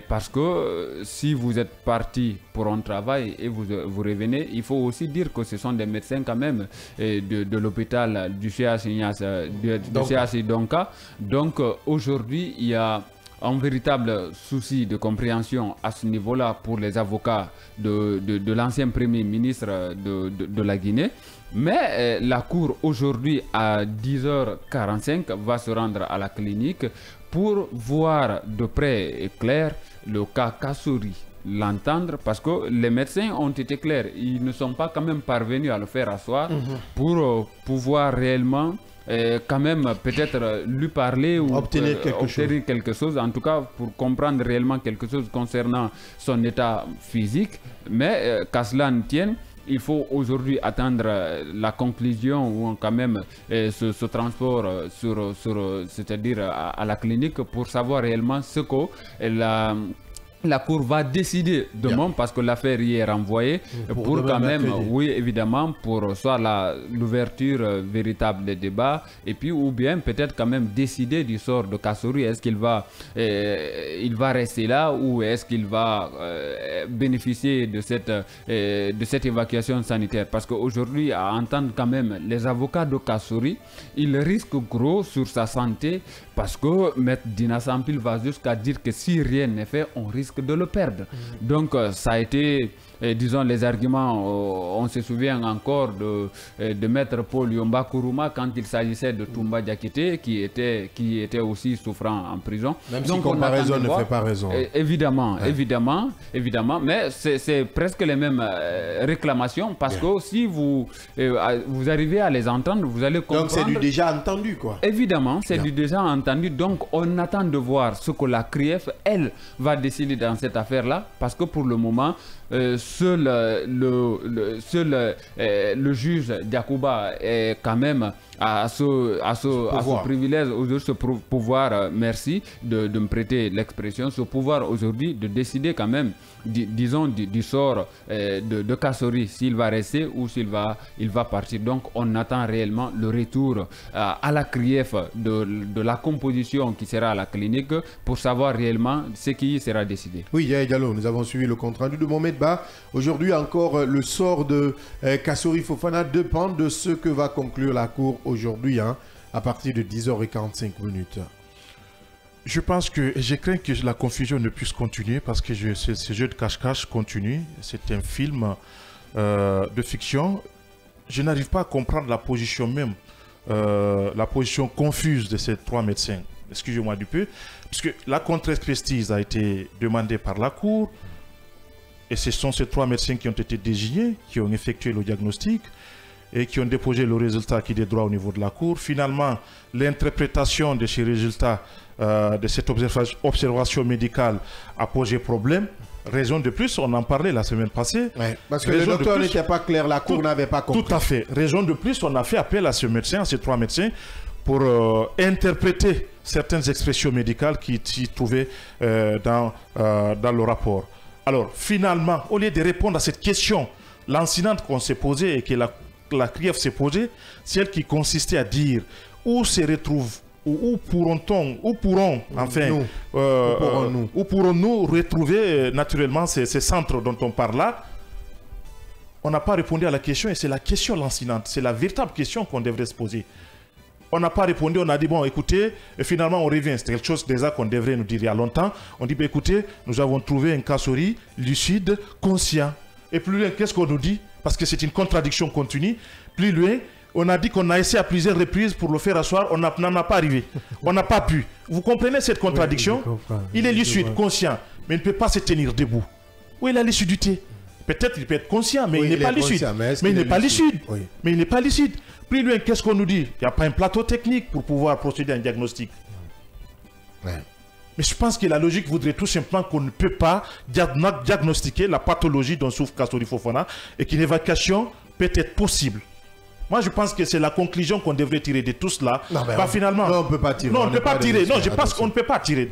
[SPEAKER 4] parce que si vous êtes parti pour un travail et vous revenez, il faut aussi dire que ce sont des médecins quand même de l'hôpital du CHI Donka. Donc aujourd'hui, il y a un véritable souci de compréhension à ce niveau-là pour les avocats de l'ancien Premier ministre de la Guinée. Mais la Cour aujourd'hui à 10h45 va se rendre à la clinique pour voir de près et clair le cas Kassory, l'entendre parce que les médecins ont été clairs. Ils ne sont pas quand même parvenus à le faire asseoir pour pouvoir réellement quand même peut-être lui parler ou obtenir quelque chose, en tout cas pour comprendre réellement quelque chose concernant son état physique. Mais qu'à cela ne tienne, il faut aujourd'hui attendre la conclusion ou quand même ce transport c'est-à-dire à la clinique pour savoir réellement ce que la Cour va décider demain parce que l'affaire y est renvoyée pour quand même, oui évidemment, pour soit l'ouverture véritable des débats et puis ou bien peut-être quand même décider du sort de Kassory. Est-ce qu'il va rester là ou est-ce qu'il va bénéficier de cette évacuation sanitaire? Parce qu'aujourd'hui, à entendre quand même les avocats de Kassory, ils risquent gros sur sa santé parce que Maître Dina Sampil va jusqu'à dire que si rien n'est fait, on risque de le perdre. Donc ça a été, disons, les arguments, on se souvient encore de Maître Paul Yomba Kourouma quand il s'agissait de Toumba Diakité qui était aussi souffrant en prison.
[SPEAKER 1] Même si comparaison ne fait pas raison.
[SPEAKER 4] Évidemment, mais c'est presque les mêmes réclamations parce que si vous arrivez à les entendre, vous allez comprendre.
[SPEAKER 1] Donc c'est du déjà entendu quoi.
[SPEAKER 4] Évidemment, c'est du déjà entendu. Donc on attend de voir ce que la CRIEF, elle, va décider dans cette affaire-là parce que pour le moment, seul le juge Diakouba est quand même à ce privilège aujourd'hui, ce pouvoir, merci de me prêter l'expression, ce pouvoir aujourd'hui de décider quand même, disons, du sort de Kassory, s'il va rester ou s'il va partir. Donc on attend réellement le retour à la CRIEF de la composition qui sera à la clinique pour savoir réellement ce qui sera décidé.
[SPEAKER 1] Oui, Yaya Diallo, nous avons suivi le compte rendu de Mohamed Ba. Aujourd'hui encore, le sort de Kassory Fofana dépend de ce que va conclure la Cour aujourd'hui, à partir de 10h45.
[SPEAKER 3] Je pense que, je crains que la confusion ne puisse continuer parce que ce jeu de cache-cache continue. C'est un film de fiction. Je n'arrive pas à comprendre la position même, la position confuse de ces trois médecins. Excusez-moi du peu, puisque la contre-expertise a été demandée par la Cour. Et ce sont ces trois médecins qui ont été désignés, qui ont effectué le diagnostic et qui ont déposé le résultat qui est des droits au niveau de la Cour. Finalement, l'interprétation de ces résultats, de cette observation médicale a posé problème. Raison de plus, on en parlait la semaine passée.
[SPEAKER 1] Ouais, parce que le docteur n'était pas clair, la Cour n'avait pas compris.
[SPEAKER 3] Tout à fait. Raison de plus, on a fait appel à ce médecin, à ces trois médecins, pour interpréter certaines expressions médicales qui s'y trouvaient dans le rapport. Alors, finalement, au lieu de répondre à cette question lancinante qu'on s'est posée et que la CRIEF s'est posée, celle qui consistait à dire où se retrouvent, où pourrons-nous retrouver naturellement ces centres dont on parle là. On n'a pas répondu à la question et c'est la question lancinante, c'est la véritable question qu'on devrait se poser. On n'a pas répondu, on a dit bon écoutez, et finalement on revient, c'est quelque chose déjà qu'on devrait nous dire il y a longtemps. On dit bah, écoutez, nous avons trouvé un Kassory lucide, conscient. Et plus loin, qu'est-ce qu'on nous dit? Parce que c'est une contradiction continue. Plus loin, On a dit qu'on a essayé à plusieurs reprises pour le faire asseoir, on n'en a pas arrivé. On n'a pas pu. Vous comprenez cette contradiction? Il est lucide, conscient, mais il ne peut pas se tenir debout. Où est la lucidité? Peut-être qu'il peut être conscient, mais il n'est pas lucide. Mais il n'est pas lucide. Mais il n'est pas lucide. Plus loin, qu'est-ce qu'on nous dit? Il n'y a pas un plateau technique pour pouvoir procéder à un diagnostic. Mais je pense que la logique voudrait tout simplement qu'on ne peut pas diagnostiquer la pathologie dont souffre Kassory Fofana et qu'une évacuation peut être possible. Moi, je pense que c'est la conclusion qu'on devrait tirer de tout cela. Finalement,
[SPEAKER 1] non, on ne peut pas tirer.
[SPEAKER 3] Non, on ne peut pas tirer. Non, je pense qu'on ne peut pas tirer.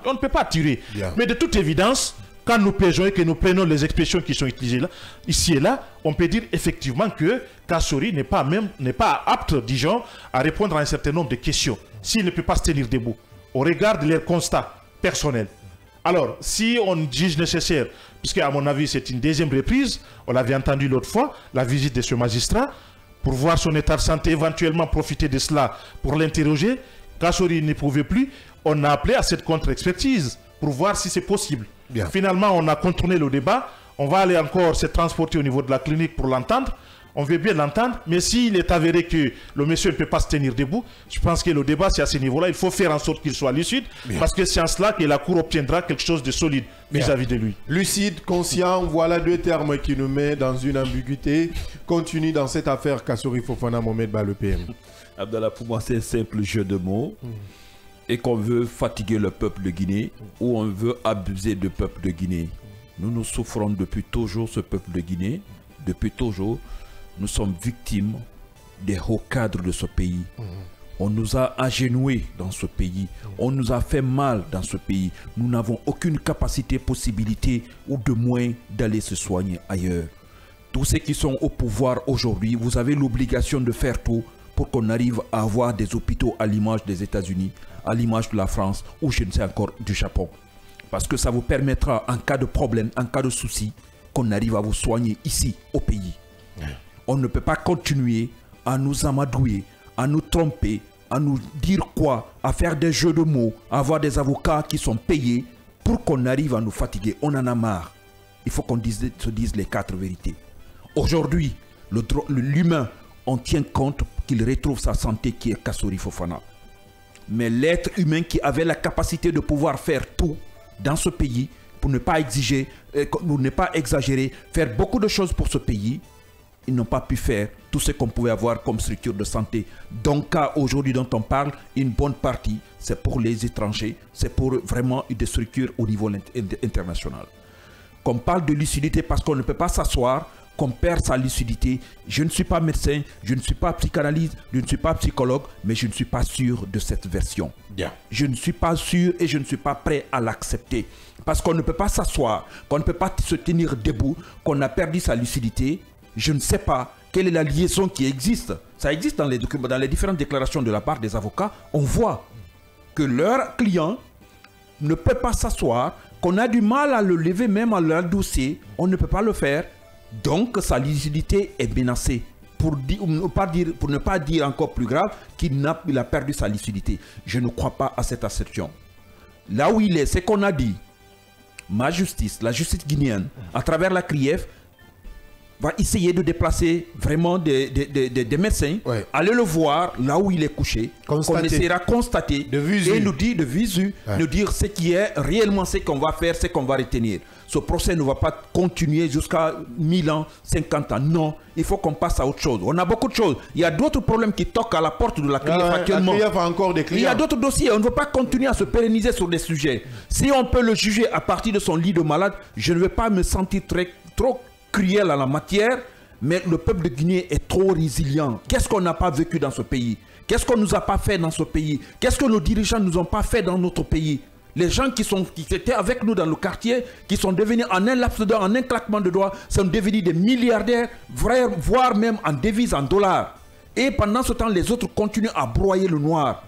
[SPEAKER 3] On ne peut pas tirer. Mais de toute évidence, quand nous plaisons et que nous prenons les expressions qui sont utilisées là, ici et là, on peut dire effectivement que Kassory n'est pas apte, disons, à répondre à un certain nombre de questions. S'il ne peut pas se tenir debout, au regard de leurs constats personnels. Alors, si on juge nécessaire, puisque à mon avis c'est une deuxième reprise, on l'avait entendu l'autre fois, la visite de ce magistrat, pour voir son état de santé, éventuellement profiter de cela pour l'interroger. Kassory ne pouvait plus, on a appelé à cette contre-expertise pour voir si c'est possible. Finalement, on a contourné le débat, on va aller encore se transporter au niveau de la clinique pour l'entendre. On veut bien l'entendre, mais s'il est avéré que le monsieur ne peut pas se tenir debout, je pense que le débat c'est à ce niveau-là. Il faut faire en sorte qu'il soit lucide, parce que c'est en cela que la Cour obtiendra quelque chose de solide vis-à-vis de lui.
[SPEAKER 1] Lucide, conscient, voilà deux termes qui nous mettent dans une ambiguïté. Continue dans cette affaire Kassory Fofana Mohamed Ba, le PM.
[SPEAKER 5] Abdallah, pour moi c'est un simple jeu de mots. Et qu'on veut fatiguer le peuple de Guinée ou on veut abuser du peuple de Guinée. Nous souffrons depuis toujours, ce peuple de Guinée, depuis toujours. Nous sommes victimes des hauts cadres de ce pays. On nous a agenouillés dans ce pays. On nous a fait mal dans ce pays. Nous n'avons aucune capacité, possibilité ou de moyens d'aller se soigner ailleurs. Tous ceux qui sont au pouvoir aujourd'hui, vous avez l'obligation de faire tout pour qu'on arrive à avoir des hôpitaux à l'image des États-Unis, à l'image de la France ou je ne sais encore du Japon. Parce que ça vous permettra, en cas de problème, en cas de souci, qu'on arrive à vous soigner ici, au pays. On ne peut pas continuer à nous amadouer, à nous tromper, à nous dire quoi, à faire des jeux de mots, à avoir des avocats qui sont payés pour qu'on arrive à nous fatiguer. On en a marre. Il faut qu'on se dise les quatre vérités. Aujourd'hui, l'humain, on tient compte qu'il retrouve sa santé qui est Kassory Fofana. Mais l'être humain qui avait la capacité de pouvoir faire tout dans ce pays, pour ne pas exiger, pour ne pas exagérer, faire beaucoup de choses pour ce pays, ils n'ont pas pu faire tout ce qu'on pouvait avoir comme structure de santé. Donc, aujourd'hui dont on parle, une bonne partie, c'est pour les étrangers, c'est pour vraiment des structures au niveau international. Qu'on parle de lucidité parce qu'on ne peut pas s'asseoir, qu'on perd sa lucidité. Je ne suis pas médecin, je ne suis pas psychanalyste, je ne suis pas psychologue, mais je ne suis pas sûr de cette version. Je ne suis pas sûr et je ne suis pas prêt à l'accepter. Parce qu'on ne peut pas s'asseoir, qu'on ne peut pas se tenir debout, qu'on a perdu sa lucidité. Je ne sais pas quelle est la liaison qui existe. Ça existe dans les documents, dans les différentes déclarations de la part des avocats. On voit que leur client ne peut pas s'asseoir, qu'on a du mal à le lever même à l'adoucer. On ne peut pas le faire. Donc sa lucidité est menacée. Pour ne pas dire encore plus grave qu'il a perdu sa lucidité. Je ne crois pas à cette assertion. Là où il est, c'est qu'on a dit. Ma justice, la justice guinéenne, à travers la CRIEF, va essayer de déplacer vraiment des médecins, aller le voir là où il est couché, qu'on essaiera de constater et nous dire de visu, nous dire ce qui est réellement ce qu'on va faire, ce qu'on va retenir. Ce procès ne va pas continuer jusqu'à 1000 ans, 50 ans. Non, il faut qu'on passe à autre chose. On a beaucoup de choses. Il y a d'autres problèmes qui toquent à la porte de la CRIEF actuellement.
[SPEAKER 1] La CRIEF a encore des clients.
[SPEAKER 5] Il y a d'autres dossiers. On ne veut pas continuer à se pérenniser sur des sujets. Si on peut le juger à partir de son lit de malade, je ne vais pas me sentir trop cruel à la matière, mais le peuple de Guinée est trop résilient. Qu'est-ce qu'on n'a pas vécu dans ce pays? Qu'est-ce qu'on ne nous a pas fait dans ce pays? Qu'est-ce que nos dirigeants ne nous ont pas fait dans notre pays? Les gens qui étaient avec nous dans le quartier, qui sont devenus en un laps de temps, en un claquement de doigts, sont devenus des milliardaires, voire même en devises, en dollars. Et pendant ce temps, les autres continuent à broyer le noir.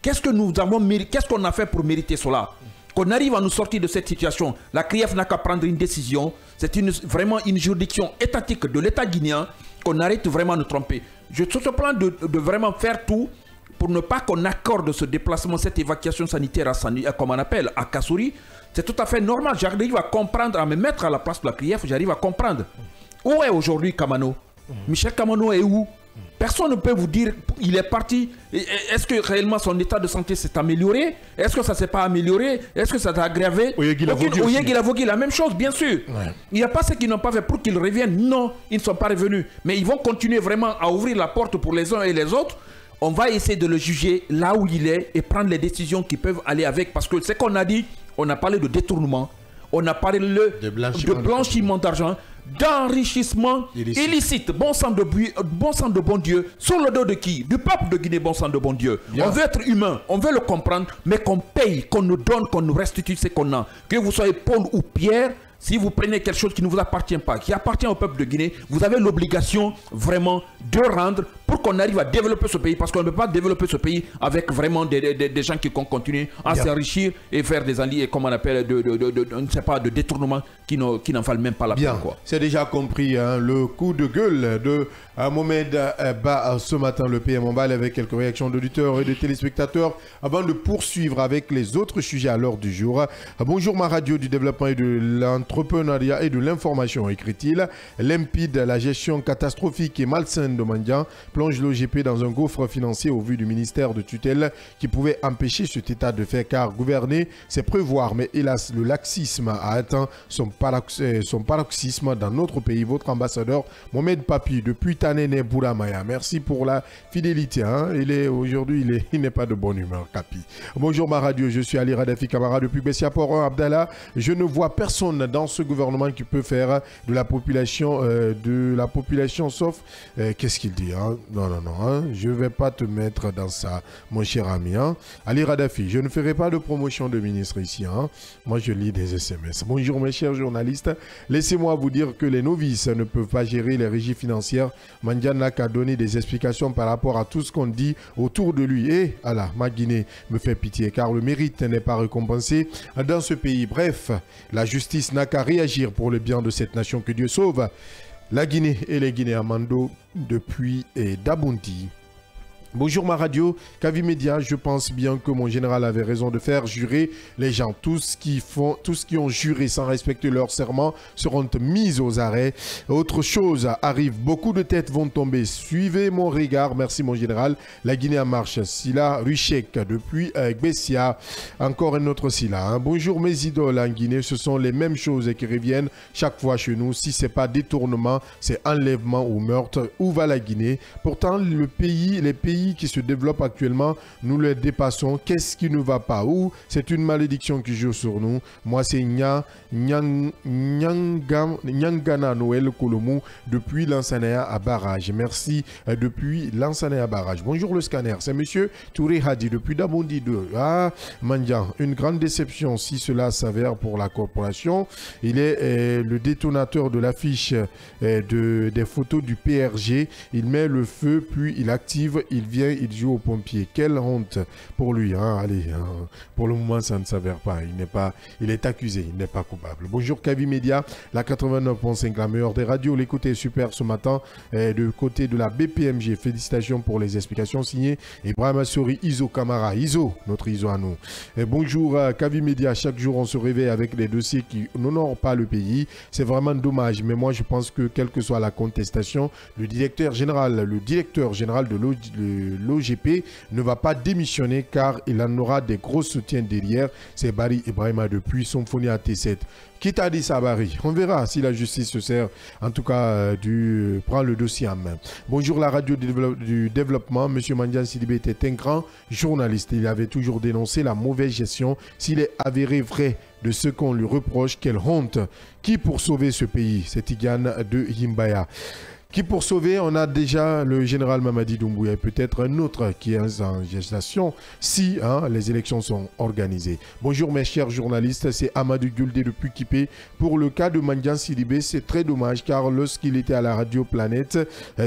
[SPEAKER 5] Qu'est-ce que nous avons mérité? Qu'est-ce qu'on a fait pour mériter cela? Qu'on arrive à nous sortir de cette situation. La CRIEF n'a qu'à prendre une décision. C'est vraiment une juridiction étatique de l'État guinéen, qu'on arrête vraiment de nous tromper. Je suis sur ce plan de vraiment faire tout pour ne pas qu'on accorde ce déplacement, cette évacuation sanitaire, comme on appelle, à Kassory. C'est tout à fait normal. J'arrive à comprendre, à me mettre à la place de la CRIEF, j'arrive à comprendre. Où est aujourd'hui Kamano? Michel Kamano est où? Personne ne peut vous dire il est parti. Est-ce que réellement son état de santé s'est amélioré? Est-ce que ça ne s'est pas amélioré? Est-ce que ça t'a aggravé? Oyegui-Lavogui, la même chose, bien sûr. Ouais. Il n'y a pas ceux qui n'ont pas fait pour qu'ils reviennent. Non, ils ne sont pas revenus. Mais ils vont continuer vraiment à ouvrir la porte pour les uns et les autres. On va essayer de le juger là où il est et prendre les décisions qui peuvent aller avec. Parce que ce qu'on a dit, on a parlé de détournement, on a parlé de blanchiment d'argent, d'enrichissement illicite. Bon sang de bon Dieu. Sur le dos de qui? Du peuple de Guinée, bon sang de bon Dieu. On veut être humain, on veut le comprendre, mais qu'on paye, qu'on nous donne, qu'on nous restitue ce qu'on a. Que vous soyez Paul ou Pierre, si vous prenez quelque chose qui ne vous appartient pas, qui appartient au peuple de Guinée, vous avez l'obligation vraiment de rendre pour qu'on arrive à développer ce pays. Parce qu'on ne peut pas développer ce pays avec vraiment des gens qui continuent à s'enrichir et faire des alliés, comme on appelle, de détournement qui n'en valent même pas la peine.
[SPEAKER 1] C'est déjà compris, hein, le coup de gueule de Mohamed Ba ce matin, le PM. On va aller avec quelques réactions d'auditeurs et de téléspectateurs avant de poursuivre avec les autres sujets à l'ordre du jour. Bonjour ma radio du développement et de l'entrepreneuriat et de l'information, écrit-il. Limpide, la gestion catastrophique et malsaine de Mandian plonge l'OGP dans un gouffre financier au vu du ministère de tutelle qui pouvait empêcher cet état de fait, car gouverner, c'est prévoir. Mais hélas, le laxisme a atteint son paroxysme dans notre pays. Votre ambassadeur, Mohamed Papi, depuis Tanene Bouramaya. Merci pour la fidélité. Hein. Aujourd'hui, il n'est pas de bonne humeur, Capi. Bonjour ma radio, je suis Ali Radafi Kamara depuis Bessia-Port Abdallah. Je ne vois personne dans ce gouvernement qui peut faire de la population sauf... Qu'est-ce qu'il dit, hein? Non, hein? Je ne vais pas te mettre dans ça, mon cher ami. Hein? Ali Radafi, je ne ferai pas de promotion de ministre ici. Hein? Moi, je lis des SMS. Bonjour, mes chers journalistes. Laissez-moi vous dire que les novices ne peuvent pas gérer les régies financières. Mandian n'a qu'à donner des explications par rapport à tout ce qu'on dit autour de lui. Et, Allah, ma Guinée me fait pitié, car le mérite n'est pas récompensé dans ce pays. Bref, la justice n'a qu'à réagir pour le bien de cette nation. Que Dieu sauve la Guinée et les Guinéens. Mando depuis Daboundi. Bonjour ma radio, Kavi Média, je pense bien que mon général avait raison de faire jurer les gens. Tous qui ont juré sans respecter leur serment seront mis aux arrêts. Autre chose arrive, beaucoup de têtes vont tomber. Suivez mon regard, merci mon général. La Guinée en marche. Sila Ruchek depuis Bessia. Encore un autre Sila. Hein. Bonjour mes idoles en Guinée, ce sont les mêmes choses qui reviennent chaque fois chez nous. Si c'est pas détournement, c'est enlèvement ou meurtre. Où va la Guinée? Pourtant les pays qui se développent actuellement, nous les dépassons. Qu'est-ce qui ne va pas? Ou c'est une malédiction qui joue sur nous? Moi, c'est Nyangana Noël Kolomou depuis Lansanaya à Barrage. Merci depuis Lansanaya à Barrage. Bonjour le scanner, c'est monsieur Touré Hadi depuis Dabondi 2. Ah, Mandian, une grande déception si cela s'avère pour la corporation. Il est le détonateur de l'affiche des photos du PRG. Il met le feu, puis il active, il joue aux pompiers. Quelle honte pour lui. Hein? Allez, hein. Pour le moment, ça ne s'avère pas. Il est accusé, il n'est pas coupable. Bonjour Kavi Média, la 89.5, la meilleure des radios. L'écoute est super ce matin. Du côté de la BPMG, félicitations pour les explications signées Ibrahim Assouri, Iso Kamara. Iso, notre Iso à nous. Bonjour Kavi Média, chaque jour on se réveille avec des dossiers qui n'honorent pas le pays. C'est vraiment dommage, mais moi je pense que quelle que soit la contestation, le directeur général de l'OGP ne va pas démissionner car il en aura des gros soutiens derrière. C'est Barry Ibrahima depuis Symphonie AT7. Qui t'a dit ça, Barry? On verra si la justice se sert, en tout cas, prend le dossier en main. Bonjour la radio du développement. Monsieur Mandian Sidibé était un grand journaliste. Il avait toujours dénoncé la mauvaise gestion. S'il est avéré vrai de ce qu'on lui reproche, quelle honte. Qui pour sauver ce pays? C'est Tigane de Himbaya. Qui pour sauver, on a déjà le général Mamadi Doumbouya et peut-être un autre qui est en gestation si les élections sont organisées. Bonjour mes chers journalistes, c'est Amadou Gouldé depuis Kipé. Pour le cas de Mandian Sidibé, c'est très dommage car lorsqu'il était à la radio Planète,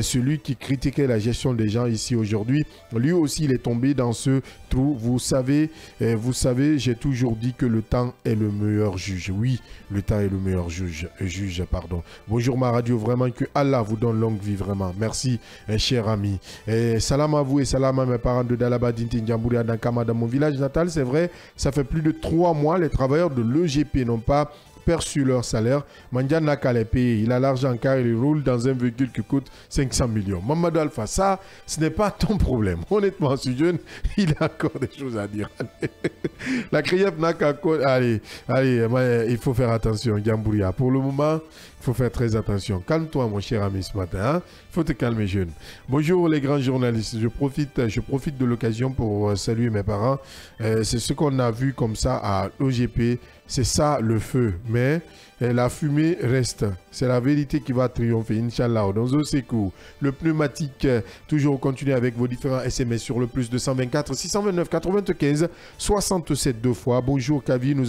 [SPEAKER 1] celui qui critiquait la gestion des gens ici aujourd'hui, lui aussi il est tombé dans ce trou. Vous savez, j'ai toujours dit que le temps est le meilleur juge. Oui, le temps est le meilleur juge. Bonjour ma radio, vraiment que Allah vous donne longue vie, vraiment. Merci, cher ami. Salam à vous et salam à mes parents de Dalaba, Dintinjambouri, Adankama, dans mon village natal. C'est vrai, ça fait plus de 3 mois, les travailleurs de l'EGP n'ont pas perçu leur salaire. Mandia n'a qu'à les payer. Il a l'argent car il roule dans un véhicule qui coûte 500 millions. Mamadou Alpha, ça, ce n'est pas ton problème. Honnêtement, ce jeune, il a encore des choses à dire. La CRIEF n'a qu'à... Allez, il faut faire attention, Gambouria. Pour le moment, il faut faire très attention. Calme-toi, mon cher ami, ce matin. Hein? Il faut te calmer, jeune. Bonjour, les grands journalistes. Je profite de l'occasion pour saluer mes parents. C'est ce qu'on a vu comme ça à l'OGP. C'est ça le feu. Mais la fumée reste. C'est la vérité qui va triompher, Inch'Allah. Dans un secours, le pneumatique, toujours continuez avec vos différents SMS sur le plus 224 629 95 67 deux fois. Bonjour, Kavi. Nous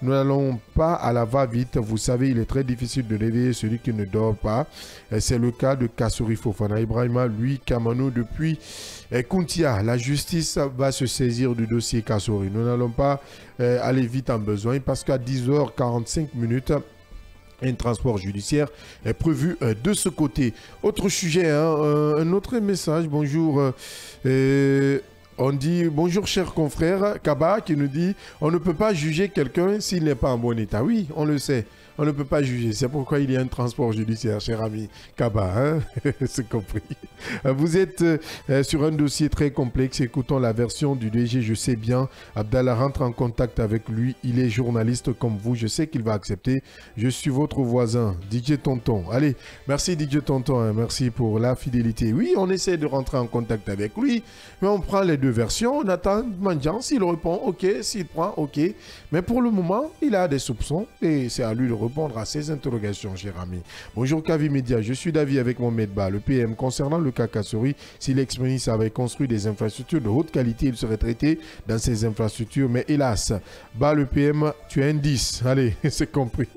[SPEAKER 1] n'allons pas à la va-vite. Vous savez, il est très difficile de réveiller celui qui ne dort pas. C'est le cas de Kassouri Fofana Ibrahima, lui, Kamano, depuis Kountia. La justice va se saisir du dossier Kassouri. Nous n'allons pas aller vite en besoin parce qu'à 10h45, un transport judiciaire est prévu de ce côté. Autre sujet, hein, un autre message. Bonjour. On dit bonjour cher confrère Kaba qui nous dit on ne peut pas juger quelqu'un s'il n'est pas en bon état. Oui, on le sait. On ne peut pas juger. C'est pourquoi il y a un transport judiciaire, cher ami Kaba. Hein? C'est compris. Vous êtes sur un dossier très complexe. Écoutons la version du DG. Je sais bien. Abdallah rentre en contact avec lui. Il est journaliste comme vous. Je sais qu'il va accepter. Je suis votre voisin, DJ Tonton. Allez, merci DJ Tonton. Hein. Merci pour la fidélité. Oui, on essaie de rentrer en contact avec lui. Mais on prend les deux versions. On attend Mandian. S'il répond, ok. S'il prend, ok. Mais pour le moment, il a des soupçons. Et c'est à lui de répondre à ces interrogations, cher ami. Bonjour Kavi Média, je suis d'avis avec mon Medba, le PM, concernant le cas Kassouri. Si l'ex-ministre avait construit des infrastructures de haute qualité, il serait traité dans ces infrastructures. Mais hélas, le PM, tu es un 10. Allez, c'est compris.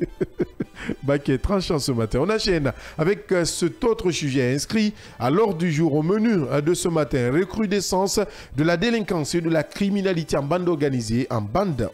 [SPEAKER 1] Qui est tranchant ce matin. On enchaîne avec cet autre sujet inscrit à l'ordre du jour au menu de ce matin. Recrudescence de la délinquance et de la criminalité en bande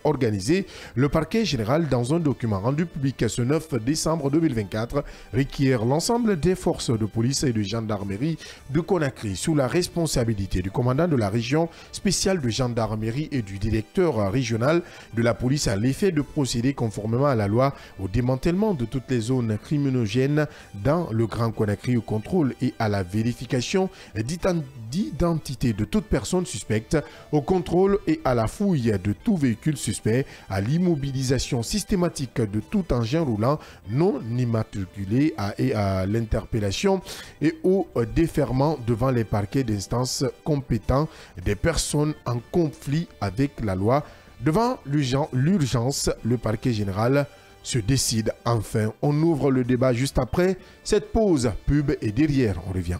[SPEAKER 1] organisée. Le parquet général, dans un document rendu public ce 9 décembre 2024, requiert l'ensemble des forces de police et de gendarmerie de Conakry sous la responsabilité du commandant de la région spéciale de gendarmerie et du directeur régional de la police à l'effet de procéder conformément à la loi au démantèlement de toutes les zones criminogènes dans le Grand Conakry, au contrôle et à la vérification d'identité de toute personne suspecte, au contrôle et à la fouille de tout véhicule suspect, à l'immobilisation systématique de tout engin roulant non immatriculé et à l'interpellation et au déferment devant les parquets d'instances compétents des personnes en conflit avec la loi. Devant l'urgence, le parquet général se décide enfin. On ouvre le débat juste après cette pause pub et derrière, on revient.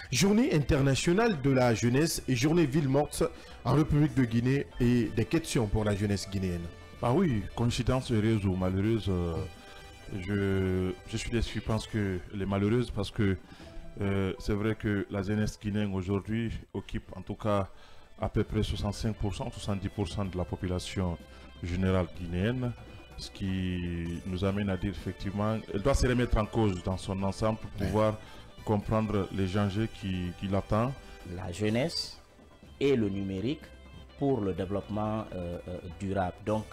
[SPEAKER 1] Journée internationale de la jeunesse et journée ville morte en République de Guinée et des questions pour la jeunesse guinéenne.
[SPEAKER 3] Ah oui, coïncidence heureuse ou malheureuse, je suis déçu, je pense que les malheureuses parce que c'est vrai que la jeunesse guinéenne aujourd'hui occupe en tout cas à peu près 65%, 70% de la population générale guinéenne, ce qui nous amène à dire effectivement, elle doit se remettre en cause dans son ensemble pour pouvoir comprendre les enjeux qui l'attendent.
[SPEAKER 6] La jeunesse et le numérique pour le développement durable. Donc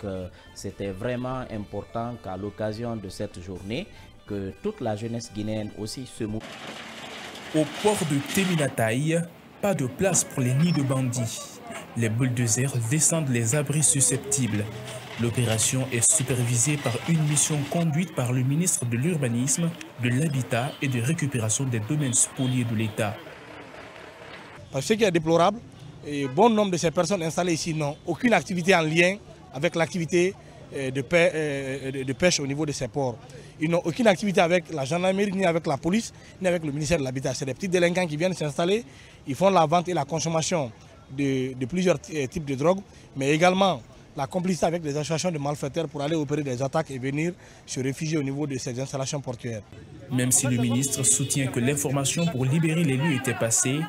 [SPEAKER 6] c'était vraiment important qu'à l'occasion de cette journée, que toute la jeunesse guinéenne aussi se mouve.
[SPEAKER 8] Au port de Teminataï, pas de place pour les nids de bandits. Les bulldozers descendent les abris susceptibles. L'opération est supervisée par une mission conduite par le ministre de l'Urbanisme, de l'Habitat et de récupération des domaines spoliés de l'État.
[SPEAKER 9] Ce qui est déplorable, bon nombre de ces personnes installées ici n'ont aucune activité en lien avec l'activité de pêche au niveau de ces ports. Ils n'ont aucune activité avec la gendarmerie, ni avec la police, ni avec le ministère de l'Habitat. C'est des petits délinquants qui viennent s'installer, ils font la vente et la consommation de plusieurs types de drogues, mais également la complicité avec des associations de malfaiteurs pour aller opérer des attaques et venir se réfugier au niveau de ces installations portuaires.
[SPEAKER 8] Même si le ministre soutient que l'information pour libérer les lieux était passée,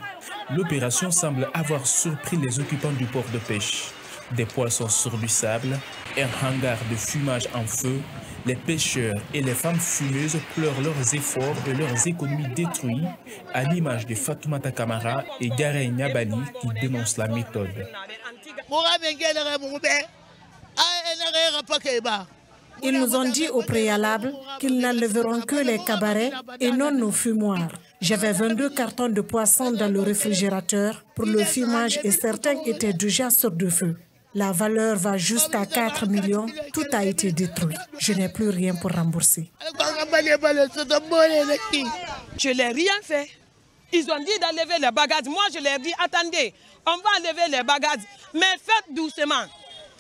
[SPEAKER 8] l'opération semble avoir surpris les occupants du port de pêche. Des poissons sur du sable, un hangar de fumage en feu, les pêcheurs et les femmes fumeuses pleurent leurs efforts et leurs économies détruites, à l'image de Fatoumata Kamara et Garey Nyabali qui dénoncent la méthode.
[SPEAKER 10] Ils nous ont dit au préalable qu'ils n'enlèveront que les cabarets et non nos fumoirs. J'avais 22 cartons de poissons dans le réfrigérateur pour le fumage et certains étaient déjà sur du feu. La valeur va jusqu'à 4 millions. Tout a été détruit. Je n'ai plus rien pour rembourser.
[SPEAKER 11] Je n'ai rien fait. Ils ont dit d'enlever les bagages. Moi, je leur ai dit, attendez, on va enlever les bagages. Mais faites doucement.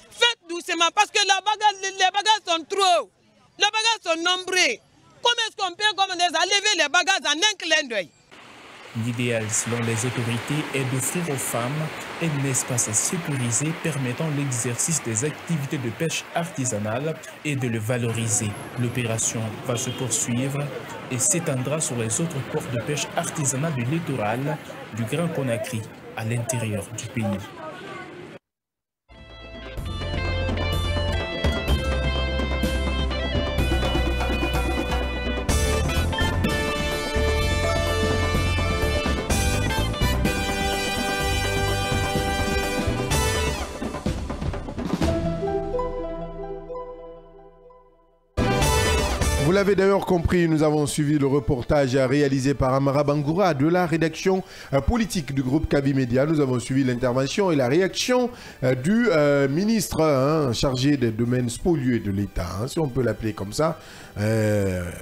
[SPEAKER 11] Faites doucement parce que les bagages sont trop. Les bagages sont nombreux. Comment est-ce qu'on peut enlever les bagages en un clin d'œil?
[SPEAKER 8] L'idéal, selon les autorités, est d'offrir aux femmes un espace sécurisé permettant l'exercice des activités de pêche artisanale et de le valoriser. L'opération va se poursuivre et s'étendra sur les autres ports de pêche artisanale du littoral du Grand Conakry à l'intérieur du pays.
[SPEAKER 1] Vous l'avez d'ailleurs compris, nous avons suivi le reportage réalisé par Amara Bangoura de la rédaction politique du groupe Kavi Média. Nous avons suivi l'intervention et la réaction du ministre chargé des domaines spoliés de l'État, si on peut l'appeler comme ça,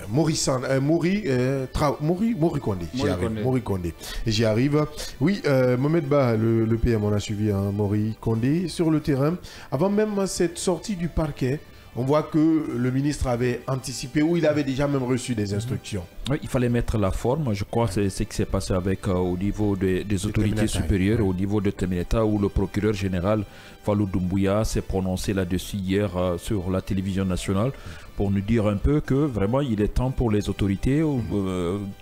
[SPEAKER 1] Mori Condé. J'y arrive. Oui, Mohamed Ba, le PM, on a suivi Mori Condé sur le terrain. Avant même cette sortie du parquet, on voit que le ministre avait anticipé ou il avait déjà même reçu des instructions.
[SPEAKER 5] Oui, il fallait mettre la forme. Je crois que c'est ce qui s'est passé avec au niveau des autorités supérieures, au niveau de Teminata, où le procureur général Fallou Doumbouya s'est prononcé là-dessus hier sur la télévision nationale pour nous dire un peu que vraiment il est temps pour les autorités,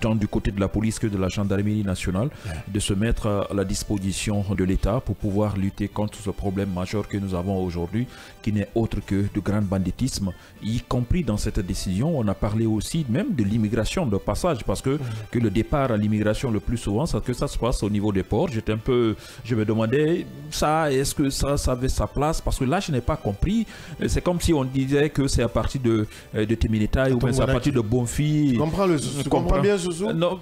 [SPEAKER 5] tant du côté de la police que de la gendarmerie nationale, de se mettre à la disposition de l'État pour pouvoir lutter contre ce problème majeur que nous avons aujourd'hui, qui n'est autre que de grand banditisme, y compris dans cette décision. On a parlé aussi même de l'immigration de passage, parce que le départ à l'immigration le plus souvent, c'est que ça se passe au niveau des ports. Je me demandais, est-ce que ça avait sa place? Parce que là, je n'ai pas compris. C'est comme si on disait que c'est à partir de Temineta ou bien c'est à partir de Bonfi.
[SPEAKER 1] Tu comprends bien, Sousou?
[SPEAKER 5] Non,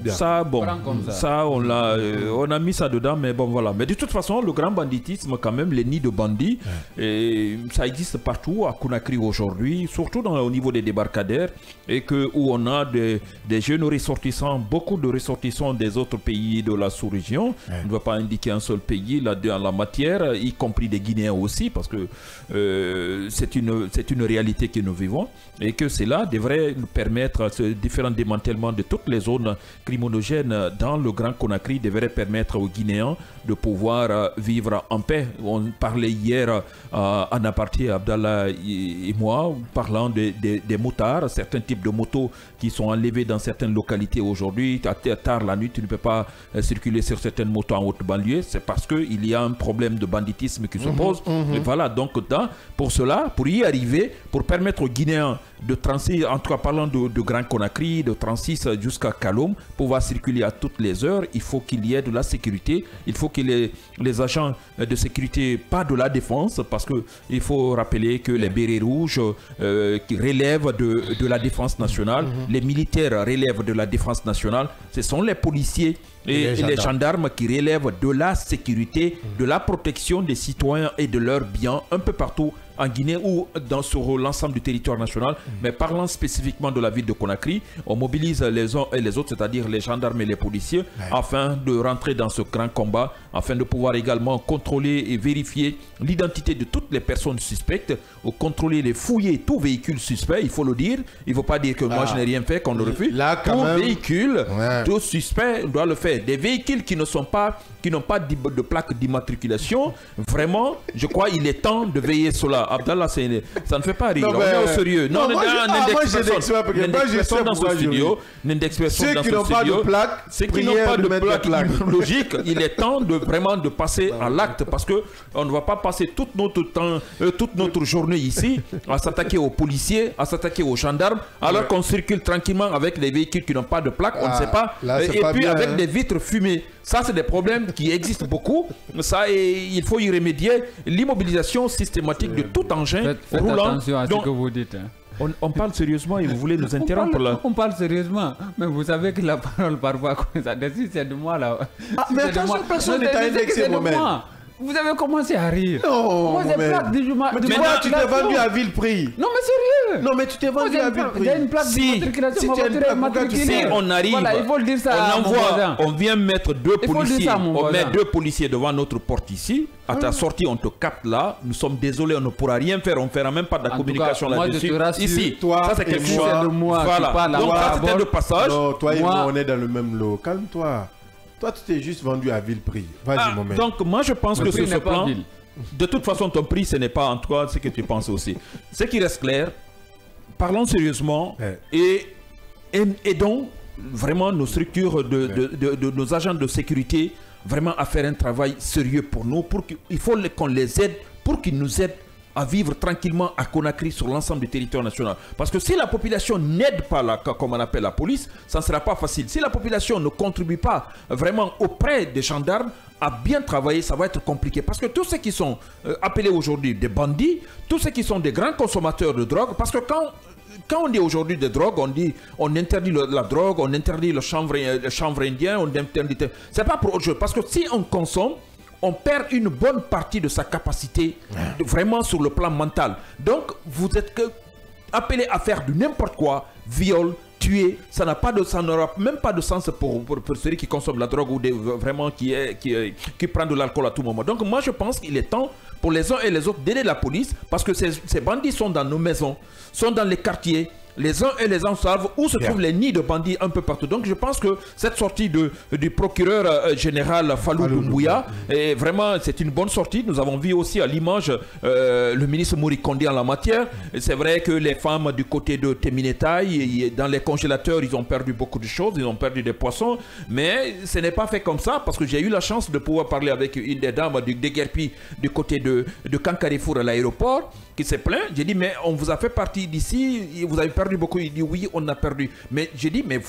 [SPEAKER 5] ça, on a mis ça dedans, mais bon, voilà. Mais de toute façon, le grand banditisme, quand même, les nids de bandits, et ça existe partout à Conakry aujourd'hui, surtout au niveau des débarcadères, et où on a des jeunes ressortissants, beaucoup de ressortissants des autres pays de la sous-région. On ne va pas indiquer un seul pays là en la matière, y compris des Guinéens aussi, parce que c'est une réalité que nous vivons, et que cela devrait nous permettre, ce différent démantèlement de toutes les zones criminogènes dans le Grand Conakry devrait permettre aux Guinéens de pouvoir vivre en paix. On parlait hier en aparté, Abdallah et moi, parlant des motards, certains types de motos qui sont enlevés dans certaines localités aujourd'hui. Tard la nuit, tu ne peux pas circuler sur certaines motos en haute banlieue. C'est parce qu'il y a un problème de banditisme qui se pose. Et voilà, donc pour cela, pour y arriver, pour permettre aux Guinéens de transit, en tout cas parlant de Grand Conakry, de transit jusqu'à Kaloum, pouvoir circuler à toutes les heures, il faut qu'il y ait de la sécurité. Il faut que les agents de sécurité, pas de la défense, parce qu'il faut rappeler que les bérets rouges qui relèvent de la défense nationale, les militaires relèvent de la défense nationale, ce sont les policiers et les gendarmes qui relèvent de la sécurité, de la protection des citoyens et de leurs biens un peu partout en Guinée ou sur l'ensemble du territoire national. Mais parlant spécifiquement de la ville de Conakry, on mobilise les uns et les autres, c'est-à-dire les gendarmes et les policiers, afin de rentrer dans ce grand combat, afin de pouvoir également contrôler et vérifier l'identité de toutes les personnes suspectes, ou contrôler et fouiller tout véhicule suspect, il faut le dire. Il ne faut pas dire que moi je n'ai rien fait, qu'on le refuse. Tout véhicule, tout suspect, on doit le faire des véhicules qui n'ont pas de plaque d'immatriculation, vraiment, je crois qu'il est temps de veiller sur cela. Abdallah, ça ne fait pas rire. On est au sérieux. Non, on dans ce studio. Ceux qui n'ont pas de plaque, ceux qui n'ont pas de plaque immunologique, il est temps de vraiment de passer à l'acte parce que on ne va pas passer tout notre temps, toute notre journée ici à s'attaquer aux policiers, à s'attaquer aux gendarmes, alors qu'on circule tranquillement avec des véhicules qui n'ont pas de plaque, on ne sait pas, et puis avec des vitres fumées. Ça, c'est des problèmes qui existent beaucoup. Ça, et il faut y remédier. L'immobilisation systématique de tout engin roulant.
[SPEAKER 4] Faites attention à ce que vous dites.
[SPEAKER 5] On parle sérieusement et vous voulez nous interrompre là.
[SPEAKER 4] On parle sérieusement, mais vous savez que la parole parfois comme ça. C'est de moi là.
[SPEAKER 1] Ah, mais attention, personne n'est indexé moi-même.
[SPEAKER 4] Vous avez commencé à rire.
[SPEAKER 1] Non,
[SPEAKER 4] moi,
[SPEAKER 1] mais tu t'es vendu à vil prix.
[SPEAKER 4] Non, mais sérieux.
[SPEAKER 1] Non, mais tu t'es vendu à vil prix.
[SPEAKER 4] Il y a une plaque d'immatriculation.
[SPEAKER 5] Si on arrive,
[SPEAKER 4] voilà, il faut le dire ça
[SPEAKER 5] on vient mettre deux policiers. On met deux policiers devant notre porte ici. À ta sortie, on te capte là. Nous sommes désolés, on ne pourra rien faire. On ne fera même pas de la communication là-dessus. Ici,
[SPEAKER 1] toi,
[SPEAKER 5] ça c'est quelque chose. Voilà. Donc ça c'était le passage.
[SPEAKER 1] Non, toi et moi, on est dans le même lot. Calme-toi. Toi, tu t'es juste vendu à vil prix. Vas-y, mon mec.
[SPEAKER 5] Donc, moi, je pense que sur ce plan, de toute façon, ton prix, ce n'est pas en toi ce que tu penses aussi. Ce qui reste clair, parlons sérieusement et aidons vraiment nos structures, nos agents de sécurité, vraiment à faire un travail sérieux pour nous. Il faut qu'on les aide pour qu'ils nous aident à vivre tranquillement à Conakry sur l'ensemble du territoire national. Parce que si la population n'aide pas, comme on appelle la police, ça ne sera pas facile. Si la population ne contribue pas vraiment auprès des gendarmes à bien travailler, ça va être compliqué. Parce que tous ceux qui sont appelés aujourd'hui des bandits, tous ceux qui sont des grands consommateurs de drogue, parce que quand on dit aujourd'hui de drogue, on dit on interdit la drogue, on interdit le chanvre indien, on interdit... C'est pas pour autre chose. Parce que si on consomme, on perd une bonne partie de sa capacité vraiment sur le plan mental. Donc, vous êtes appelé à faire de n'importe quoi, viol, tuer, ça n'aura même pas de sens pour celui qui consomme la drogue ou vraiment qui prend de l'alcool à tout moment. Donc, moi, je pense qu'il est temps pour les uns et les autres d'aider la police parce que ces bandits sont dans nos maisons, sont dans les quartiers. Les uns et les autres savent où se trouvent les nids de bandits un peu partout. Donc je pense que cette sortie du procureur général Fallou Doumbouya, vraiment c'est une bonne sortie. Nous avons vu aussi à l'image le ministre Mori Kondé en la matière. C'est vrai que les femmes du côté de Teminetaï, dans les congélateurs, ils ont perdu beaucoup de choses, ils ont perdu des poissons. Mais ce n'est pas fait comme ça parce que j'ai eu la chance de pouvoir parler avec une des dames du Déguerpi du côté de Kankarifour à l'aéroport qui s'est plaint. J'ai dit mais on vous a fait partie d'ici, vous avez perdu beaucoup. Il dit oui, on a perdu. Mais j'ai dit mais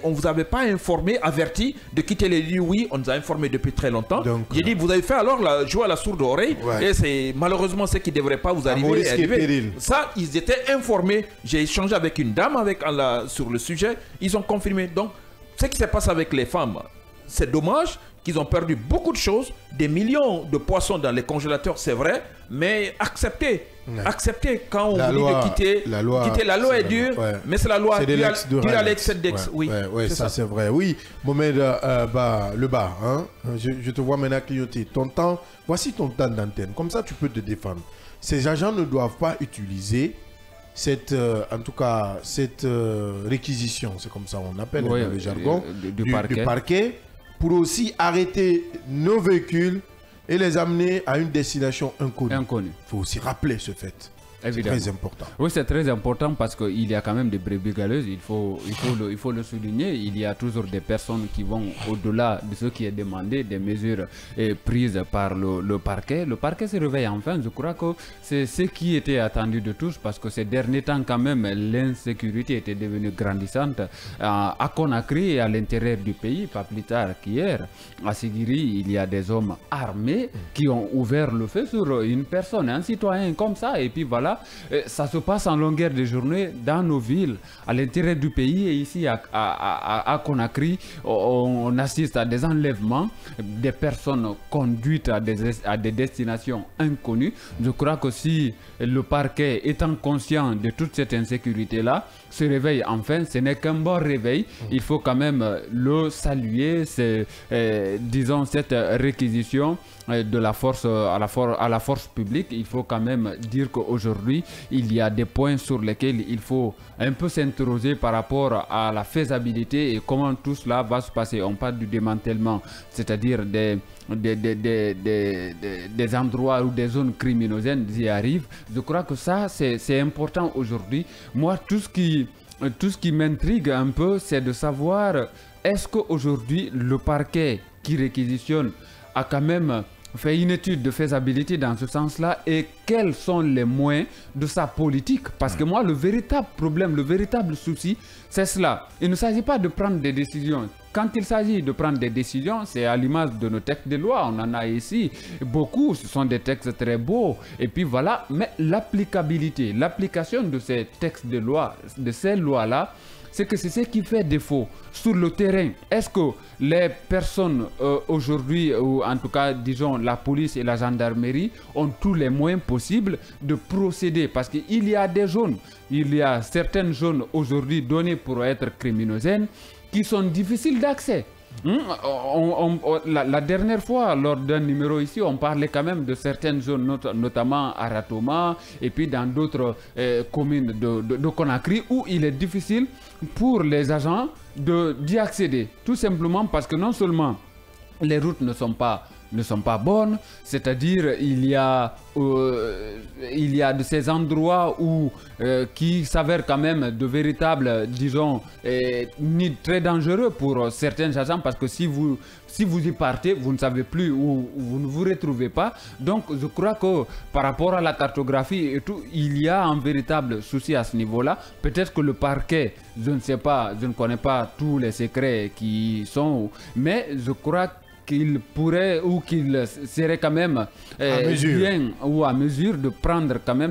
[SPEAKER 5] on vous avait pas informé, averti de quitter les lieux. Oui, on nous a informé depuis très longtemps. J'ai dit vous avez fait alors jouer à la sourde oreille et c'est malheureusement ce qui ne devrait pas vous arriver. Ça, ils étaient informés. J'ai échangé avec une dame sur le sujet. Ils ont confirmé. Donc ce qui se passe avec les femmes, c'est dommage qu'ils ont perdu beaucoup de choses, des millions de poissons dans les congélateurs, c'est vrai, mais acceptez quand on vous dit de quitter. La loi est dure, mais c'est la loi dure à l'excès d'ex. Oui,
[SPEAKER 1] ça c'est vrai. Oui, Mohamed le bas, hein? Je te vois maintenant clignoter. Voici ton temps d'antenne. Comme ça, tu peux te défendre. Ces agents ne doivent pas utiliser cette réquisition, c'est comme ça on appelle dans le jargon, du parquet pour aussi arrêter nos véhicules et les amener à une destination inconnue. Il faut aussi rappeler ce fait. C'est très important.
[SPEAKER 4] Oui, c'est très important parce qu'il y a quand même des brebis galeuses, il faut le souligner. Il y a toujours des personnes qui vont au-delà de ce qui est demandé, des mesures prises par le parquet. Le parquet se réveille enfin. Je crois que c'est ce qui était attendu de tous parce que ces derniers temps, quand même, l'insécurité était devenue grandissante à Conakry et à l'intérieur du pays, pas plus tard qu'hier. À Sigiri, il y a des hommes armés qui ont ouvert le feu sur une personne, un citoyen comme ça, et puis voilà. Ça se passe en longueur de journée dans nos villes, à l'intérieur du pays et ici à Conakry, on assiste à des enlèvements, des personnes conduites à des destinations inconnues. Je crois que si le parquet, étant conscient de toute cette insécurité-là, se réveille enfin, ce n'est qu'un bon réveil. Il faut quand même le saluer, disons cette réquisition de la force à la force publique. Il faut quand même dire qu'aujourd'hui, aujourd'hui, il y a des points sur lesquels il faut un peu s'interroger par rapport à la faisabilité et comment tout cela va se passer. On parle du démantèlement, c'est-à-dire des endroits ou des zones criminogènes y arrivent. Je crois que ça, c'est important aujourd'hui. Moi, tout ce qui m'intrigue un peu, c'est de savoir est-ce qu'aujourd'hui, le parquet qui réquisitionne a quand même fait une étude de faisabilité dans ce sens-là et quels sont les moyens de sa politique. Parce que moi, le véritable problème, le véritable souci, c'est cela. Il ne s'agit pas de prendre des décisions. Quand il s'agit de prendre des décisions, c'est à l'image de nos textes de loi. On en a ici beaucoup. Ce sont des textes très beaux. Et puis voilà. Mais l'applicabilité, l'application de ces textes de loi, de ces lois-là, c'est que c'est ce qui fait défaut sur le terrain. Est-ce que les personnes aujourd'hui, ou en tout cas, disons, la police et la gendarmerie, ont tous les moyens possibles de procéder? Parce qu'il y a des zones, il y a certaines zones aujourd'hui données pour être criminogènes qui sont difficiles d'accès. La dernière fois, lors d'un numéro ici, on parlait quand même de certaines zones, notamment à Ratoma et puis dans d'autres communes de Conakry, où il est difficile pour les agents d'y accéder. Tout simplement parce que non seulement les routes ne sont pas bonnes, c'est-à-dire il y a de ces endroits où qui s'avèrent quand même de véritables, disons, nids très dangereux pour certains agents, parce que si vous y partez, vous ne savez plus où vous ne vous retrouvez pas. Donc je crois que par rapport à la cartographie et tout, il y a un véritable souci à ce niveau-là. Peut-être que le parquet, je ne sais pas, je ne connais pas tous les secrets qui sont, mais je crois qu'il pourrait ou qu'il serait quand même bien ou à mesure de prendre quand même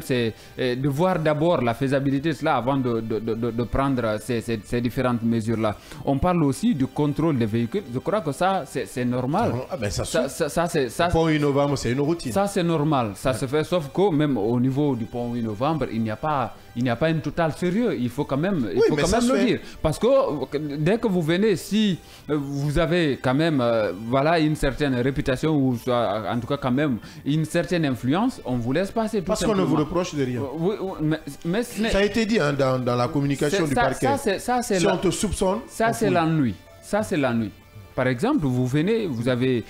[SPEAKER 4] de voir d'abord la faisabilité de cela avant de prendre ces différentes mesures-là. On parle aussi du contrôle des véhicules. Je crois que ça, c'est normal.
[SPEAKER 1] Pont 8 novembre, c'est une routine.
[SPEAKER 4] Ça, c'est normal. Ça se fait, sauf que même au niveau du pont 8 novembre, il n'y a pas un total sérieux. Il faut quand même, le dire. Parce que dès que vous venez, si vous avez quand même une certaine réputation ou en tout cas quand même une certaine influence, on vous laisse passer.
[SPEAKER 1] Parce qu'on ne vous reproche de rien.
[SPEAKER 4] Mais
[SPEAKER 1] ça a été dit dans la communication du parquet. Si on te soupçonne...
[SPEAKER 4] Ça, c'est l'ennui. Ça, c'est l'ennui. Par exemple, vous venez, vous avez...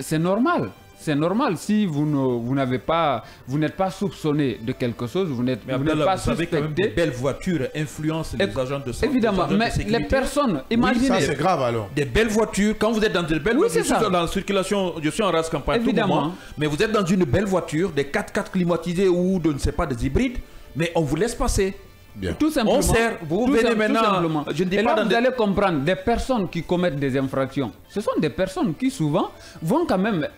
[SPEAKER 4] c'est normal. C'est normal si vous n'êtes pas soupçonné de quelque chose, vous n'êtes pas suspecté.
[SPEAKER 5] Vous savez quand même des belles voitures influencent les agents de santé.
[SPEAKER 4] Évidemment, mais les personnes, imaginez.
[SPEAKER 1] Ça c'est grave alors.
[SPEAKER 5] Des belles voitures, quand vous êtes dans de belles voitures, je suis dans la circulation, je suis en race campagne tout le moment, mais vous êtes dans une belle voiture, des 4x4 climatisés ou de ne sais pas des hybrides, mais on vous laisse passer.
[SPEAKER 1] Bien.
[SPEAKER 4] Tout simplement.
[SPEAKER 5] On sert, vous venez maintenant.
[SPEAKER 4] Je ne dis pas vous allez comprendre, des personnes qui commettent des infractions, ce sont des personnes qui souvent vont quand même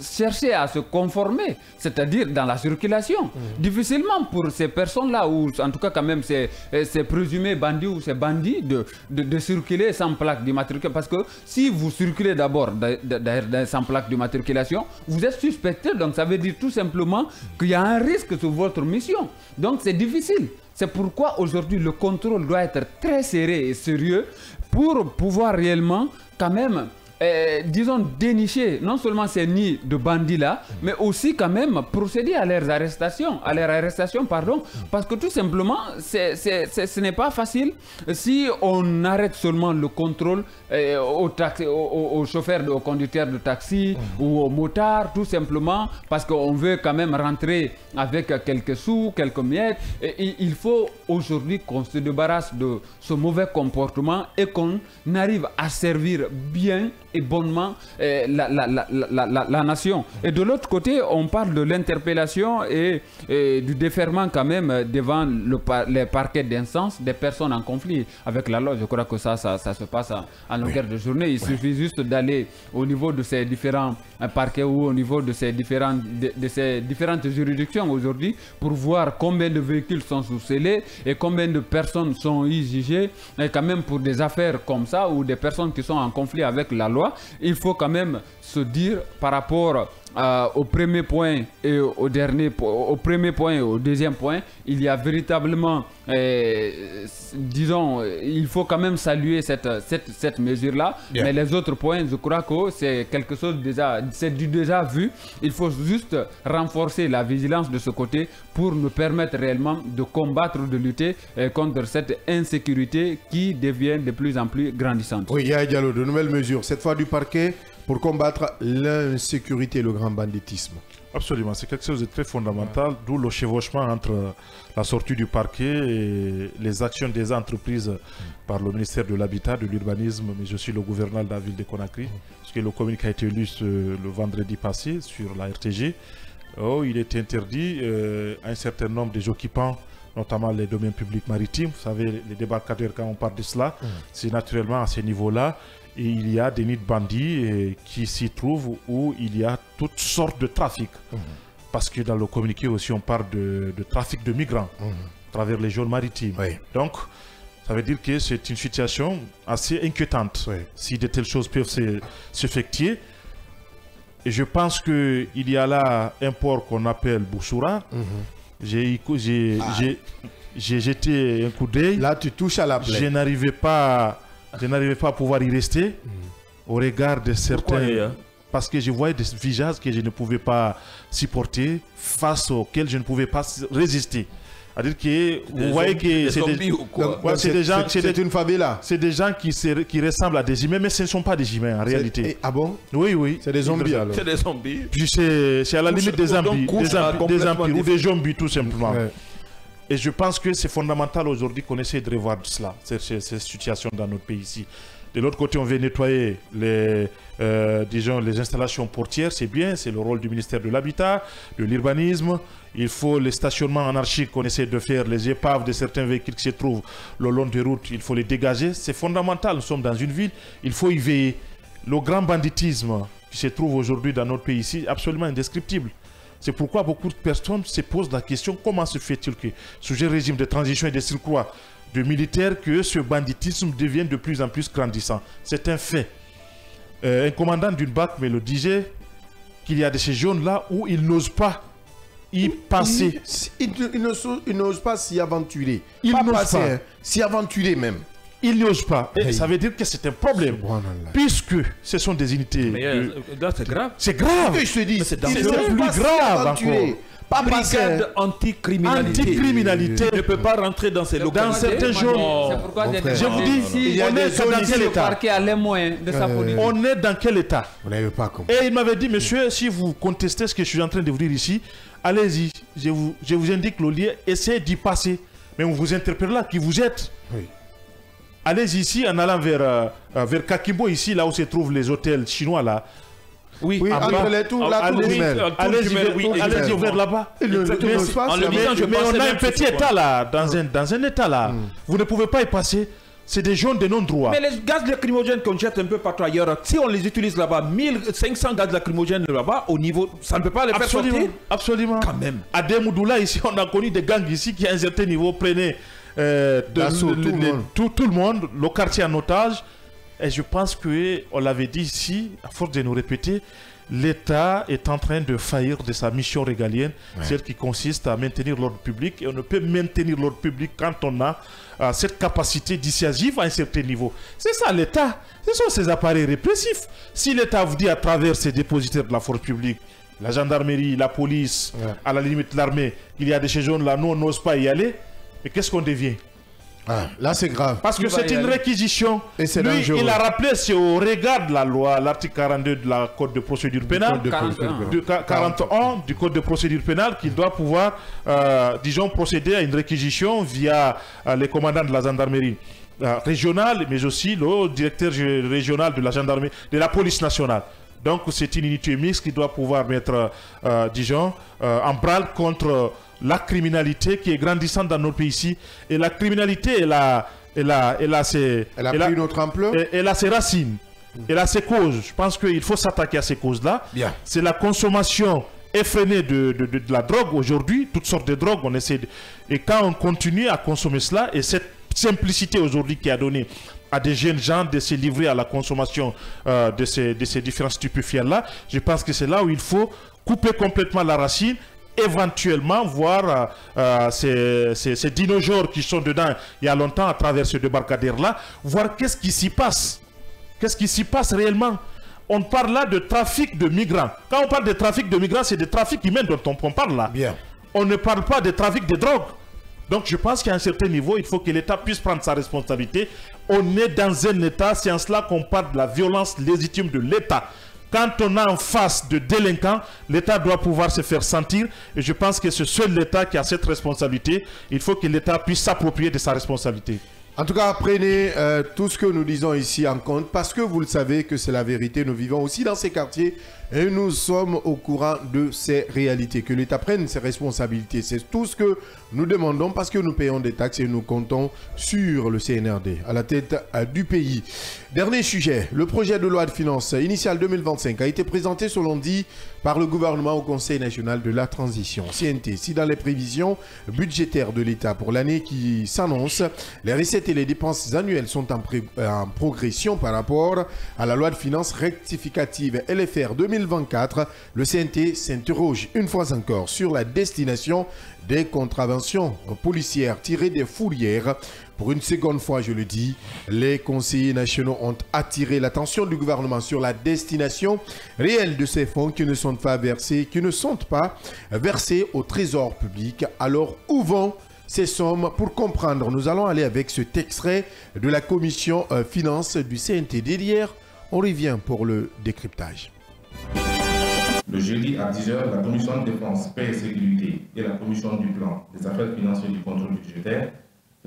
[SPEAKER 4] chercher à se conformer, c'est-à-dire dans la circulation. Difficilement pour ces personnes-là, ou en tout cas quand même ces présumés bandits ou ces bandits de circuler sans plaque d'immatriculation. Parce que si vous circulez d'abord sans plaque d'immatriculation, vous êtes suspecté, donc ça veut dire tout simplement qu'il y a un risque sur votre mission. Donc c'est difficile. C'est pourquoi aujourd'hui le contrôle doit être très serré et sérieux pour pouvoir réellement quand même, disons, dénicher non seulement ces nids de bandits-là, mais aussi quand même procéder à leurs arrestations, parce que tout simplement, ce n'est pas facile si on arrête seulement le contrôle aux chauffeurs, aux conducteurs de taxi ou aux motards, tout simplement, parce qu'on veut quand même rentrer avec quelques sous, quelques miettes. Et il faut aujourd'hui qu'on se débarrasse de ce mauvais comportement et qu'on arrive à servir bien et bonnement la nation. Et de l'autre côté, on parle de l'interpellation et du déferment quand même devant les parquets d'instance des personnes en conflit avec la loi. Je crois que ça se passe en longueur de journée. Il suffit juste d'aller au niveau de ces différents parquets ou au niveau de ces différentes juridictions aujourd'hui pour voir combien de véhicules sont sous scellés et combien de personnes sont jugées. Et quand même pour des affaires comme ça ou des personnes qui sont en conflit avec la loi, il faut quand même se dire par rapport au premier point et au premier point et au deuxième point, il y a véritablement, disons, il faut quand même saluer cette mesure-là. Mais les autres points, je crois que c'est quelque chose c'est du déjà vu. Il faut juste renforcer la vigilance de ce côté pour nous permettre réellement de combattre, de lutter contre cette insécurité qui devient de plus en plus grandissante.
[SPEAKER 1] Oui, il y a Diallo, de nouvelles mesures, cette fois du parquet, pour combattre l'insécurité et le grand banditisme.
[SPEAKER 3] Absolument, c'est quelque chose de très fondamental, d'où le chevauchement entre la sortie du parquet et les actions des entreprises par le ministère de l'Habitat, de l'Urbanisme, mais aussi le gouverneur de la ville de Conakry, parce que le communiqué a été lu le vendredi passé sur la RTG. Il est interdit à un certain nombre des occupants, notamment les domaines publics maritimes. Vous savez, les débarcadères, quand on parle de cela, c'est naturellement à ce niveau-là. Et il y a des nids de bandits qui s'y trouvent où il y a toutes sortes de trafics. Parce que dans le communiqué aussi, on parle de trafic de migrants à travers les zones maritimes. Donc, ça veut dire que c'est une situation assez inquiétante si de telles choses peuvent s'effectuer. Et je pense qu'il y a là un port qu'on appelle Bouchoura. J'ai jeté un coup d'œil.
[SPEAKER 1] Là, tu touches à la plaie.
[SPEAKER 3] Je n'arrivais pas à pouvoir y rester au regard de certains... Parce que je voyais des visages que je ne pouvais pas supporter, face auxquels je ne pouvais pas résister. C'est-à-dire que vous voyez que c'est des gens...
[SPEAKER 1] C'est une favela.
[SPEAKER 3] C'est des gens qui ressemblent à des humains, mais ce ne sont pas des humains en réalité.
[SPEAKER 1] Ah bon?
[SPEAKER 3] Oui, oui.
[SPEAKER 1] C'est des zombies alors.
[SPEAKER 5] C'est des zombies.
[SPEAKER 3] Puis c'est à la limite des zombies, ou des zombies tout simplement. Et je pense que c'est fondamental aujourd'hui qu'on essaie de revoir cela, cette situation dans notre pays ici. De l'autre côté, on veut nettoyer les installations portières, c'est bien, c'est le rôle du ministère de l'Habitat, de l'Urbanisme. Il faut les stationnements anarchiques qu'on essaie de faire, les épaves de certains véhicules qui se trouvent le long des routes, il faut les dégager. C'est fondamental, nous sommes dans une ville, il faut y veiller. Le grand banditisme qui se trouve aujourd'hui dans notre pays ici, absolument indescriptible. C'est pourquoi beaucoup de personnes se posent la question, comment se fait-il que, sous un régime de transition et de surcroît de militaires, que ce banditisme devienne de plus en plus grandissant. C'est un fait. Un commandant d'une BAC me le disait, qu'il y a de ces zones-là où ils n'osent pas y passer.
[SPEAKER 1] Ils n'osent pas s'y aventurer.
[SPEAKER 3] Ils n'osent pas.
[SPEAKER 1] S'y aventurer même.
[SPEAKER 3] Ils n'osent pas. Et ça veut dire que c'est un problème. Puisque ce sont des unités...
[SPEAKER 5] Mais c'est grave.
[SPEAKER 3] C'est grave.
[SPEAKER 1] Je te dis,
[SPEAKER 3] c'est plus grave encore.
[SPEAKER 5] Pas brigade anticriminalité ne peut pas rentrer dans ces localités.
[SPEAKER 3] Dans certains zones.
[SPEAKER 4] C'est pourquoi
[SPEAKER 3] je vous dis, on est dans quel état? On est dans quel état? Et il m'avait dit, monsieur, si vous contestez ce que je suis en train de vous dire ici, allez-y, je vous indique le lien, essayez d'y passer. Mais on vous interpelle là, qui vous êtes. Oui. Allez ici, en allant vers Kakimbo, ici, là où se trouvent les hôtels chinois, là.
[SPEAKER 1] Oui, entre les tours, la tour du maire.
[SPEAKER 3] Allez-y vers là-bas. Mais on a un petit état là, dans un état là. Vous ne pouvez pas y passer. C'est des zones de non-droit.
[SPEAKER 5] Mais les gaz lacrymogènes qu'on jette un peu partout ailleurs, si on les utilise là-bas, 1500 gaz lacrymogènes là-bas, au niveau, ça ne peut pas les faire sortir.
[SPEAKER 3] Absolument.
[SPEAKER 5] Quand même.
[SPEAKER 3] À Demoudoula, ici, on a connu des gangs ici qui, à un certain niveau, prenaient tout le monde, le quartier en otage. Et je pense qu'on l'avait dit ici, à force de nous répéter, l'État est en train de faillir de sa mission régalienne, celle qui consiste à maintenir l'ordre public. Et on ne peut maintenir l'ordre public quand on a cette capacité dissuasive à un certain niveau. C'est ça l'État. Ce sont ces appareils répressifs. Si l'État vous dit à travers ses dépositaires de la force publique, la gendarmerie, la police, à la limite l'armée, qu'il y a des zones là, nous on n'ose pas y aller, mais qu'est-ce qu'on devient?
[SPEAKER 1] Là c'est grave.
[SPEAKER 3] Parce que c'est une réquisition.
[SPEAKER 1] Et c'est
[SPEAKER 3] lui,
[SPEAKER 1] dangereux.
[SPEAKER 3] il a rappelé, c'est au regard de la loi, l'article 42 de la Code de procédure pénale, 41 du Code de procédure pénale, qu'il doit pouvoir, disons, procéder à une réquisition via les commandants de la gendarmerie régionale, mais aussi le directeur régional de la gendarmerie, de la police nationale. Donc c'est une unité mixte qui doit pouvoir mettre, disons, en branle contre la criminalité qui est grandissante dans notre pays ici. Et la criminalité, elle a pris
[SPEAKER 1] une autre ampleur.
[SPEAKER 3] Elle a ses racines, elle a ses causes. Je pense qu'il faut s'attaquer à ces causes-là. C'est la consommation effrénée de la drogue aujourd'hui, toutes sortes de drogues. On essaie et quand on continue à consommer cela, et cette simplicité aujourd'hui qui a donné à des jeunes gens de se livrer à la consommation de ces différents stupéfiants-là. Je pense que c'est là où il faut couper complètement la racine, éventuellement voir ces dinosaures qui sont dedans il y a longtemps à travers ce débarcadère-là, voir qu'est-ce qui s'y passe. Qu'est-ce qui s'y passe réellement? On parle là de trafic de migrants. Quand on parle de trafic de migrants, c'est des trafics humains dont on parle là.
[SPEAKER 1] Bien.
[SPEAKER 3] On ne parle pas de trafic de drogue. Donc je pense qu'à un certain niveau, il faut que l'État puisse prendre sa responsabilité. On est dans un État, c'est en cela qu'on parle de la violence légitime de l'État. Quand on a en face de délinquants, l'État doit pouvoir se faire sentir. Et je pense que c'est seul l'État qui a cette responsabilité. Il faut que l'État puisse s'approprier de sa responsabilité.
[SPEAKER 1] En tout cas, prenez tout ce que nous disons ici en compte parce que vous le savez que c'est la vérité. Nous vivons aussi dans ces quartiers et nous sommes au courant de ces réalités. Que l'État prenne ses responsabilités. C'est tout ce que nous demandons parce que nous payons des taxes et nous comptons sur le CNRD à la tête du pays. Dernier sujet, le projet de loi de finances initiale 2025 a été présenté selon dit par le gouvernement au Conseil national de la transition, CNT. Si dans les prévisions budgétaires de l'État pour l'année qui s'annonce, les recettes et les dépenses annuelles sont en progression par rapport à la loi de finances rectificative LFR 2024, le CNT s'interroge une fois encore sur la destination des contraventions policières tirées des fourrières. Pour une seconde fois, je le dis, les conseillers nationaux ont attiré l'attention du gouvernement sur la destination réelle de ces fonds qui ne sont pas versés, au trésor public. Alors, où vont ces sommes? Pour comprendre, nous allons aller avec cet extrait de la commission finances du CNT d'hier. On revient pour le décryptage.
[SPEAKER 12] Le jeudi à 10h, la commission de défense, paix et sécurité et la commission du plan des affaires financières et du contrôle budgétaire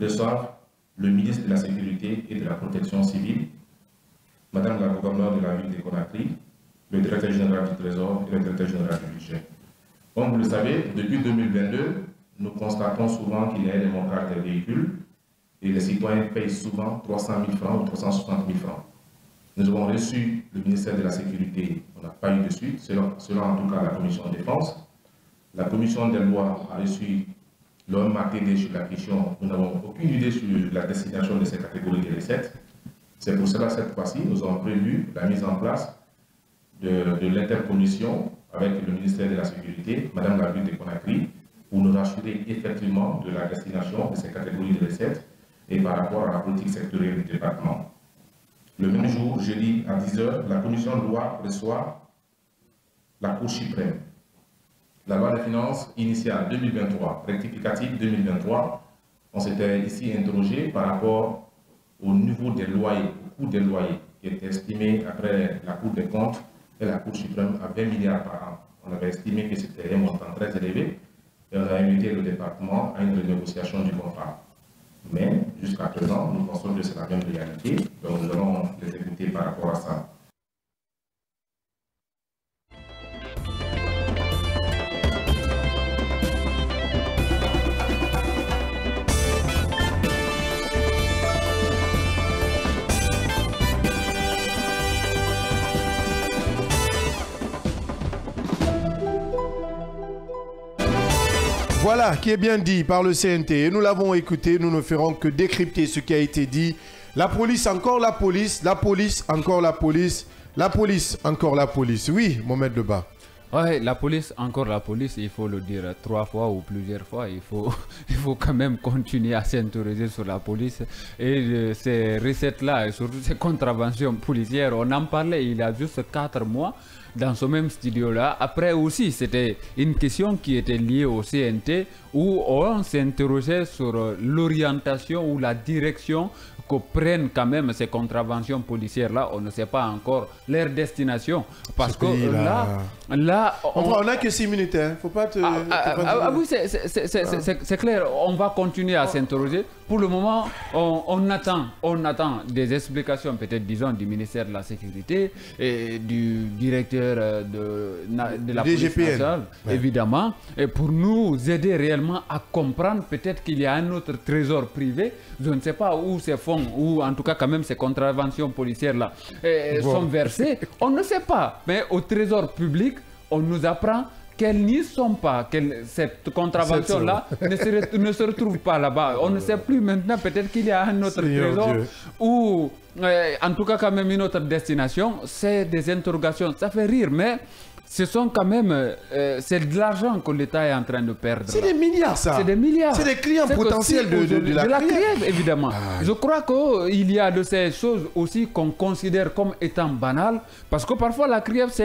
[SPEAKER 12] reçoivent le ministre de la Sécurité et de la Protection civile, Madame la gouverneure de la ville de Conakry, le directeur général du Trésor et le directeur général du budget. Comme vous le savez, depuis 2022, nous constatons souvent qu'il y a des montages des véhicules et les citoyens payent souvent 300 000 francs ou 360 000 francs. Nous avons reçu le ministère de la Sécurité, on n'a pas eu de suite, selon en tout cas la commission de défense. La commission des lois a reçu l'OMATD sur la question, nous n'avons aucune idée sur la destination de ces catégories de recettes. C'est pour cela, cette fois-ci, nous avons prévu la mise en place de l'intercommission avec le ministère de la Sécurité, Madame la ville de Conakry, pour nous rassurer effectivement de la destination de ces catégories de recettes et par rapport à la politique sectorielle du département. Le même jour, jeudi à 10h, la commission de loi reçoit la Cour suprême. La loi de finances initiale 2023, rectificative 2023, on s'était ici interrogé par rapport au niveau des loyers, au coût des loyers, qui est estimé après la Cour des comptes et la Cour suprême à 20 milliards par an. On avait estimé que c'était un montant très élevé et on a invité le département à une renégociation du contrat. Mais jusqu'à présent, nous pensons que c'est la même réalité, donc nous allons les écouter par rapport à ça.
[SPEAKER 1] Voilà qui est bien dit par le CNT et nous l'avons écouté, nous ne ferons que décrypter ce qui a été dit. La police, encore la police, la police, encore la police, la police, encore la police. Oui, Mohamed Deba.
[SPEAKER 4] Ouais, la police, encore la police, il faut le dire 3 fois ou plusieurs fois, il faut quand même continuer à s'interroger sur la police et ces recettes-là, et surtout ces contraventions policières, on en parlait il y a juste 4 mois. Dans ce même studio-là. Après aussi, c'était une question qui était liée au CNT où on s'interrogeait sur l'orientation ou la direction que prennent quand même ces contraventions policières-là. On ne sait pas encore leur destination. Parce que là
[SPEAKER 1] on n'a que 6 minutes, hein. Faut pas te...
[SPEAKER 4] oui, c'est clair. On va continuer à s'interroger. Pour le moment, on attend des explications, peut-être, disons, du ministère de la Sécurité et du directeur de la police nationale, évidemment, et pour nous aider réellement à comprendre peut-être qu'il y a un autre trésor privé. Je ne sais pas où ces fonds, ou en tout cas quand même ces contraventions policières-là sont versées. On ne sait pas, mais au trésor public, on nous apprend qu'elles n'y sont pas, cette contravention-là ne se retrouve pas là-bas. On ne sait plus maintenant, peut-être qu'il y a un autre trésor ou en tout cas quand même une autre destination. C'est des interrogations, ça fait rire, mais ce sont quand même, c'est de l'argent que l'État est en train de perdre.
[SPEAKER 1] C'est des milliards, ça.
[SPEAKER 4] C'est des milliards.
[SPEAKER 1] C'est des clients potentiels de la CRIEF,
[SPEAKER 4] évidemment. Je crois qu'il y a de ces choses aussi qu'on considère comme étant banales, parce que parfois la CRIEF,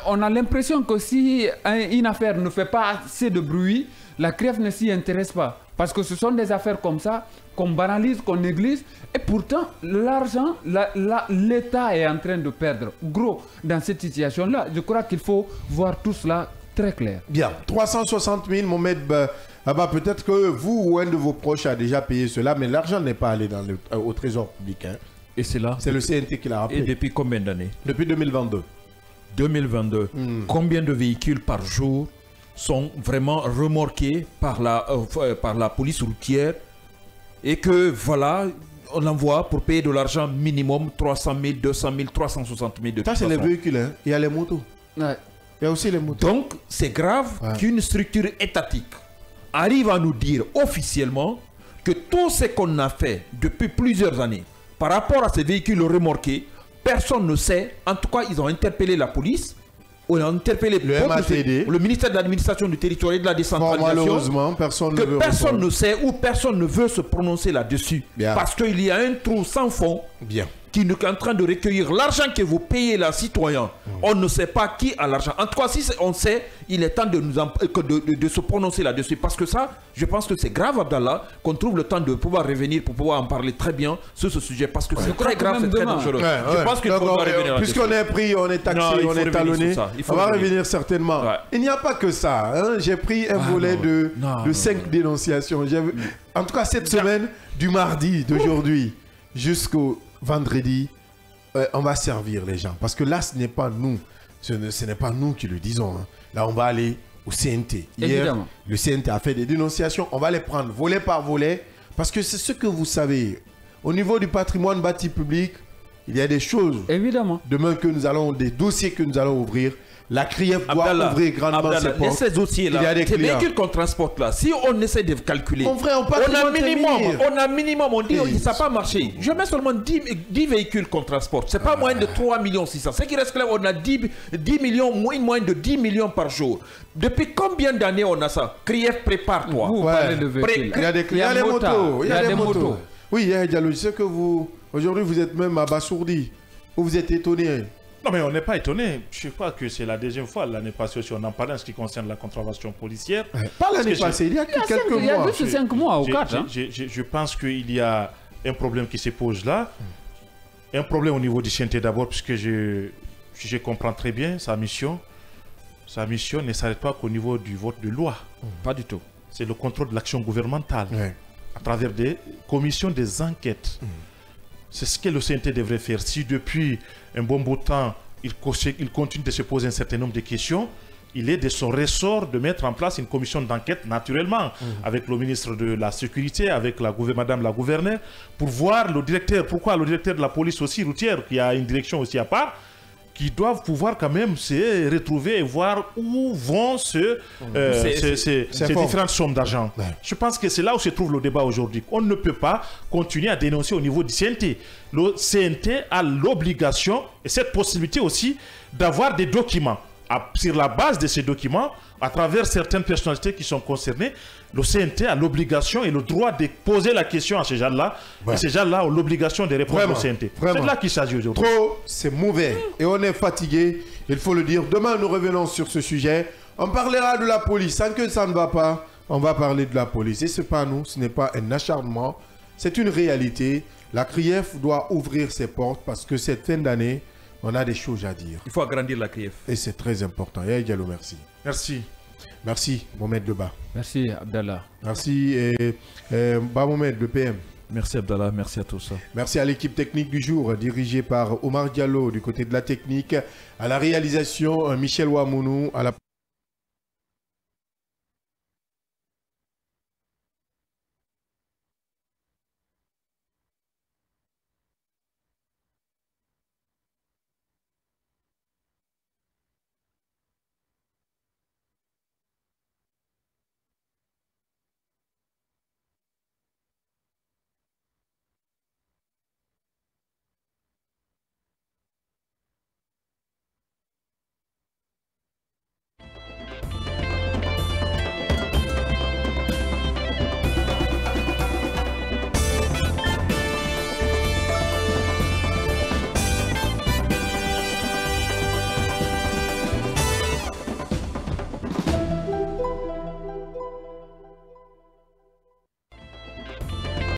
[SPEAKER 4] on a l'impression que si une affaire ne fait pas assez de bruit, la CRIEF ne s'y intéresse pas. Parce que ce sont des affaires comme ça qu'on banalise, qu'on néglige. Et pourtant, l'argent, l'État est en train de perdre. Gros, dans cette situation-là, je crois qu'il faut voir tout cela très clair.
[SPEAKER 1] Bien, 360 000, Mohamed Baba, peut-être que vous ou un de vos proches a déjà payé cela, mais l'argent n'est pas allé au trésor public. Hein.
[SPEAKER 5] Et c'est là.
[SPEAKER 1] C'est le CNT qui l'a rappelé.
[SPEAKER 5] Et depuis combien d'années?
[SPEAKER 1] Depuis 2022.
[SPEAKER 5] 2022. Combien de véhicules par jour sont vraiment remorqués par la police routière et que voilà, on envoie pour payer de l'argent minimum 300 000, 200 000, 360 000 de
[SPEAKER 1] ça, c'est les véhicules, hein. Il y a les motos.
[SPEAKER 4] Ouais.
[SPEAKER 1] Il y a aussi les motos.
[SPEAKER 5] Donc, c'est grave qu'une structure étatique arrive à nous dire officiellement que tout ce qu'on a fait depuis plusieurs années par rapport à ces véhicules remorqués, personne ne sait. En tout cas, ils ont interpellé la police. On a interpellé le ministère de l'administration du territoire et de la décentralisation.
[SPEAKER 1] Malheureusement, personne
[SPEAKER 5] ne sait ou personne ne veut se prononcer là-dessus. Parce qu'il y a un trou sans fond qui est en train de recueillir l'argent que vous payez là, citoyens. On ne sait pas qui a l'argent. En tout cas, si on sait, il est temps de se prononcer là-dessus. Parce que ça, je pense que c'est grave, Abdallah, qu'on trouve le temps de pouvoir revenir pour pouvoir en parler très bien sur ce sujet. Parce que c'est très grave, c'est très dangereux. Je pense qu'il faut revenir.
[SPEAKER 1] Puisqu'on est pris, on est taxé, on est talonné, on va revenir certainement. Il n'y a pas que ça. Hein. J'ai pris un volet de 5 dénonciations. En tout cas, cette semaine, du mardi d'aujourd'hui jusqu'au vendredi, on va servir les gens. Parce que là, ce n'est pas nous. Ce n'est pas nous qui le disons. Hein. Là, on va aller au CNT. Hier, le CNT a fait des dénonciations. On va les prendre volet par volet. Parce que c'est ce que vous savez. Au niveau du patrimoine bâti public, il y a des choses.
[SPEAKER 4] Évidemment.
[SPEAKER 1] Demain, des dossiers que nous allons ouvrir. La CRIEF doit ouvrir grandement ses portes.
[SPEAKER 5] Ces dossiers-là, ces véhicules qu'on transporte là, si on essaie de calculer, on a minimum, on dit ça n'a pas marché. Je mets seulement 10 véhicules qu'on transporte. Ce n'est pas moins de 3 600 000. Ce qui reste là, on a 10 millions, moins de 10 millions par jour. Depuis combien d'années on a ça? CRIEF, prépare-toi.
[SPEAKER 1] Il y a des motos. Il y a des motos. Oui, Diallo, je sais que vous, aujourd'hui, vous êtes même abasourdi. Ou vous êtes étonné.
[SPEAKER 3] Non, mais on n'est pas étonné. Je crois que c'est la deuxième fois. L'année passée aussi, on en parlait en ce qui concerne la contravention policière.
[SPEAKER 1] Pas l'année passée, il y a quelques mois.
[SPEAKER 4] Il y a juste 5 mois ou 4.
[SPEAKER 3] Je pense qu'il y a un problème qui se pose là. Un problème au niveau du CNT d'abord, puisque je comprends très bien sa mission. Sa mission ne s'arrête pas qu'au niveau du vote de loi.
[SPEAKER 5] Pas du tout.
[SPEAKER 3] C'est le contrôle de l'action gouvernementale à travers des commissions, des enquêtes. C'est ce que le CNT devrait faire. Si depuis un bon bout de temps, il continue de se poser un certain nombre de questions, il est de son ressort de mettre en place une commission d'enquête naturellement, avec le ministre de la Sécurité, avec Madame la gouverneure, pour voir le directeur, pourquoi le directeur de la police aussi routière, qui a une direction aussi à part, qui doivent pouvoir quand même se retrouver et voir où vont ces différentes sommes d'argent. Je pense que c'est là où se trouve le débat aujourd'hui. On ne peut pas continuer à dénoncer au niveau du CNT. Le CNT a l'obligation et cette possibilité aussi d'avoir des documents. Sur la base de ces documents, à travers certaines personnalités qui sont concernées, le CNT a l'obligation et le droit de poser la question à ces gens-là. Et ces gens-là ont l'obligation de répondre au CNT. C'est de là qu'il s'agit aujourd'hui.
[SPEAKER 1] Trop, c'est mauvais. Et on est fatigué, il faut le dire. Demain, nous revenons sur ce sujet. On parlera de la police. Sans que ça ne va pas, on va parler de la police. Et ce n'est pas nous, ce n'est pas un acharnement. C'est une réalité. La CRIEF doit ouvrir ses portes parce que cette fin d'année, on a des choses à dire.
[SPEAKER 5] Il faut agrandir la CRIEF.
[SPEAKER 1] Et c'est très important. Yaya Diallo, merci.
[SPEAKER 3] Merci.
[SPEAKER 1] Merci, Mohamed Deba.
[SPEAKER 4] Merci, Abdallah.
[SPEAKER 1] Merci, Mohamed, le PM.
[SPEAKER 5] Merci, Abdallah. Merci à tous.
[SPEAKER 1] Merci à l'équipe technique du jour, dirigée par Omar Diallo du côté de la technique. À la réalisation, Michel Ouamounou. À la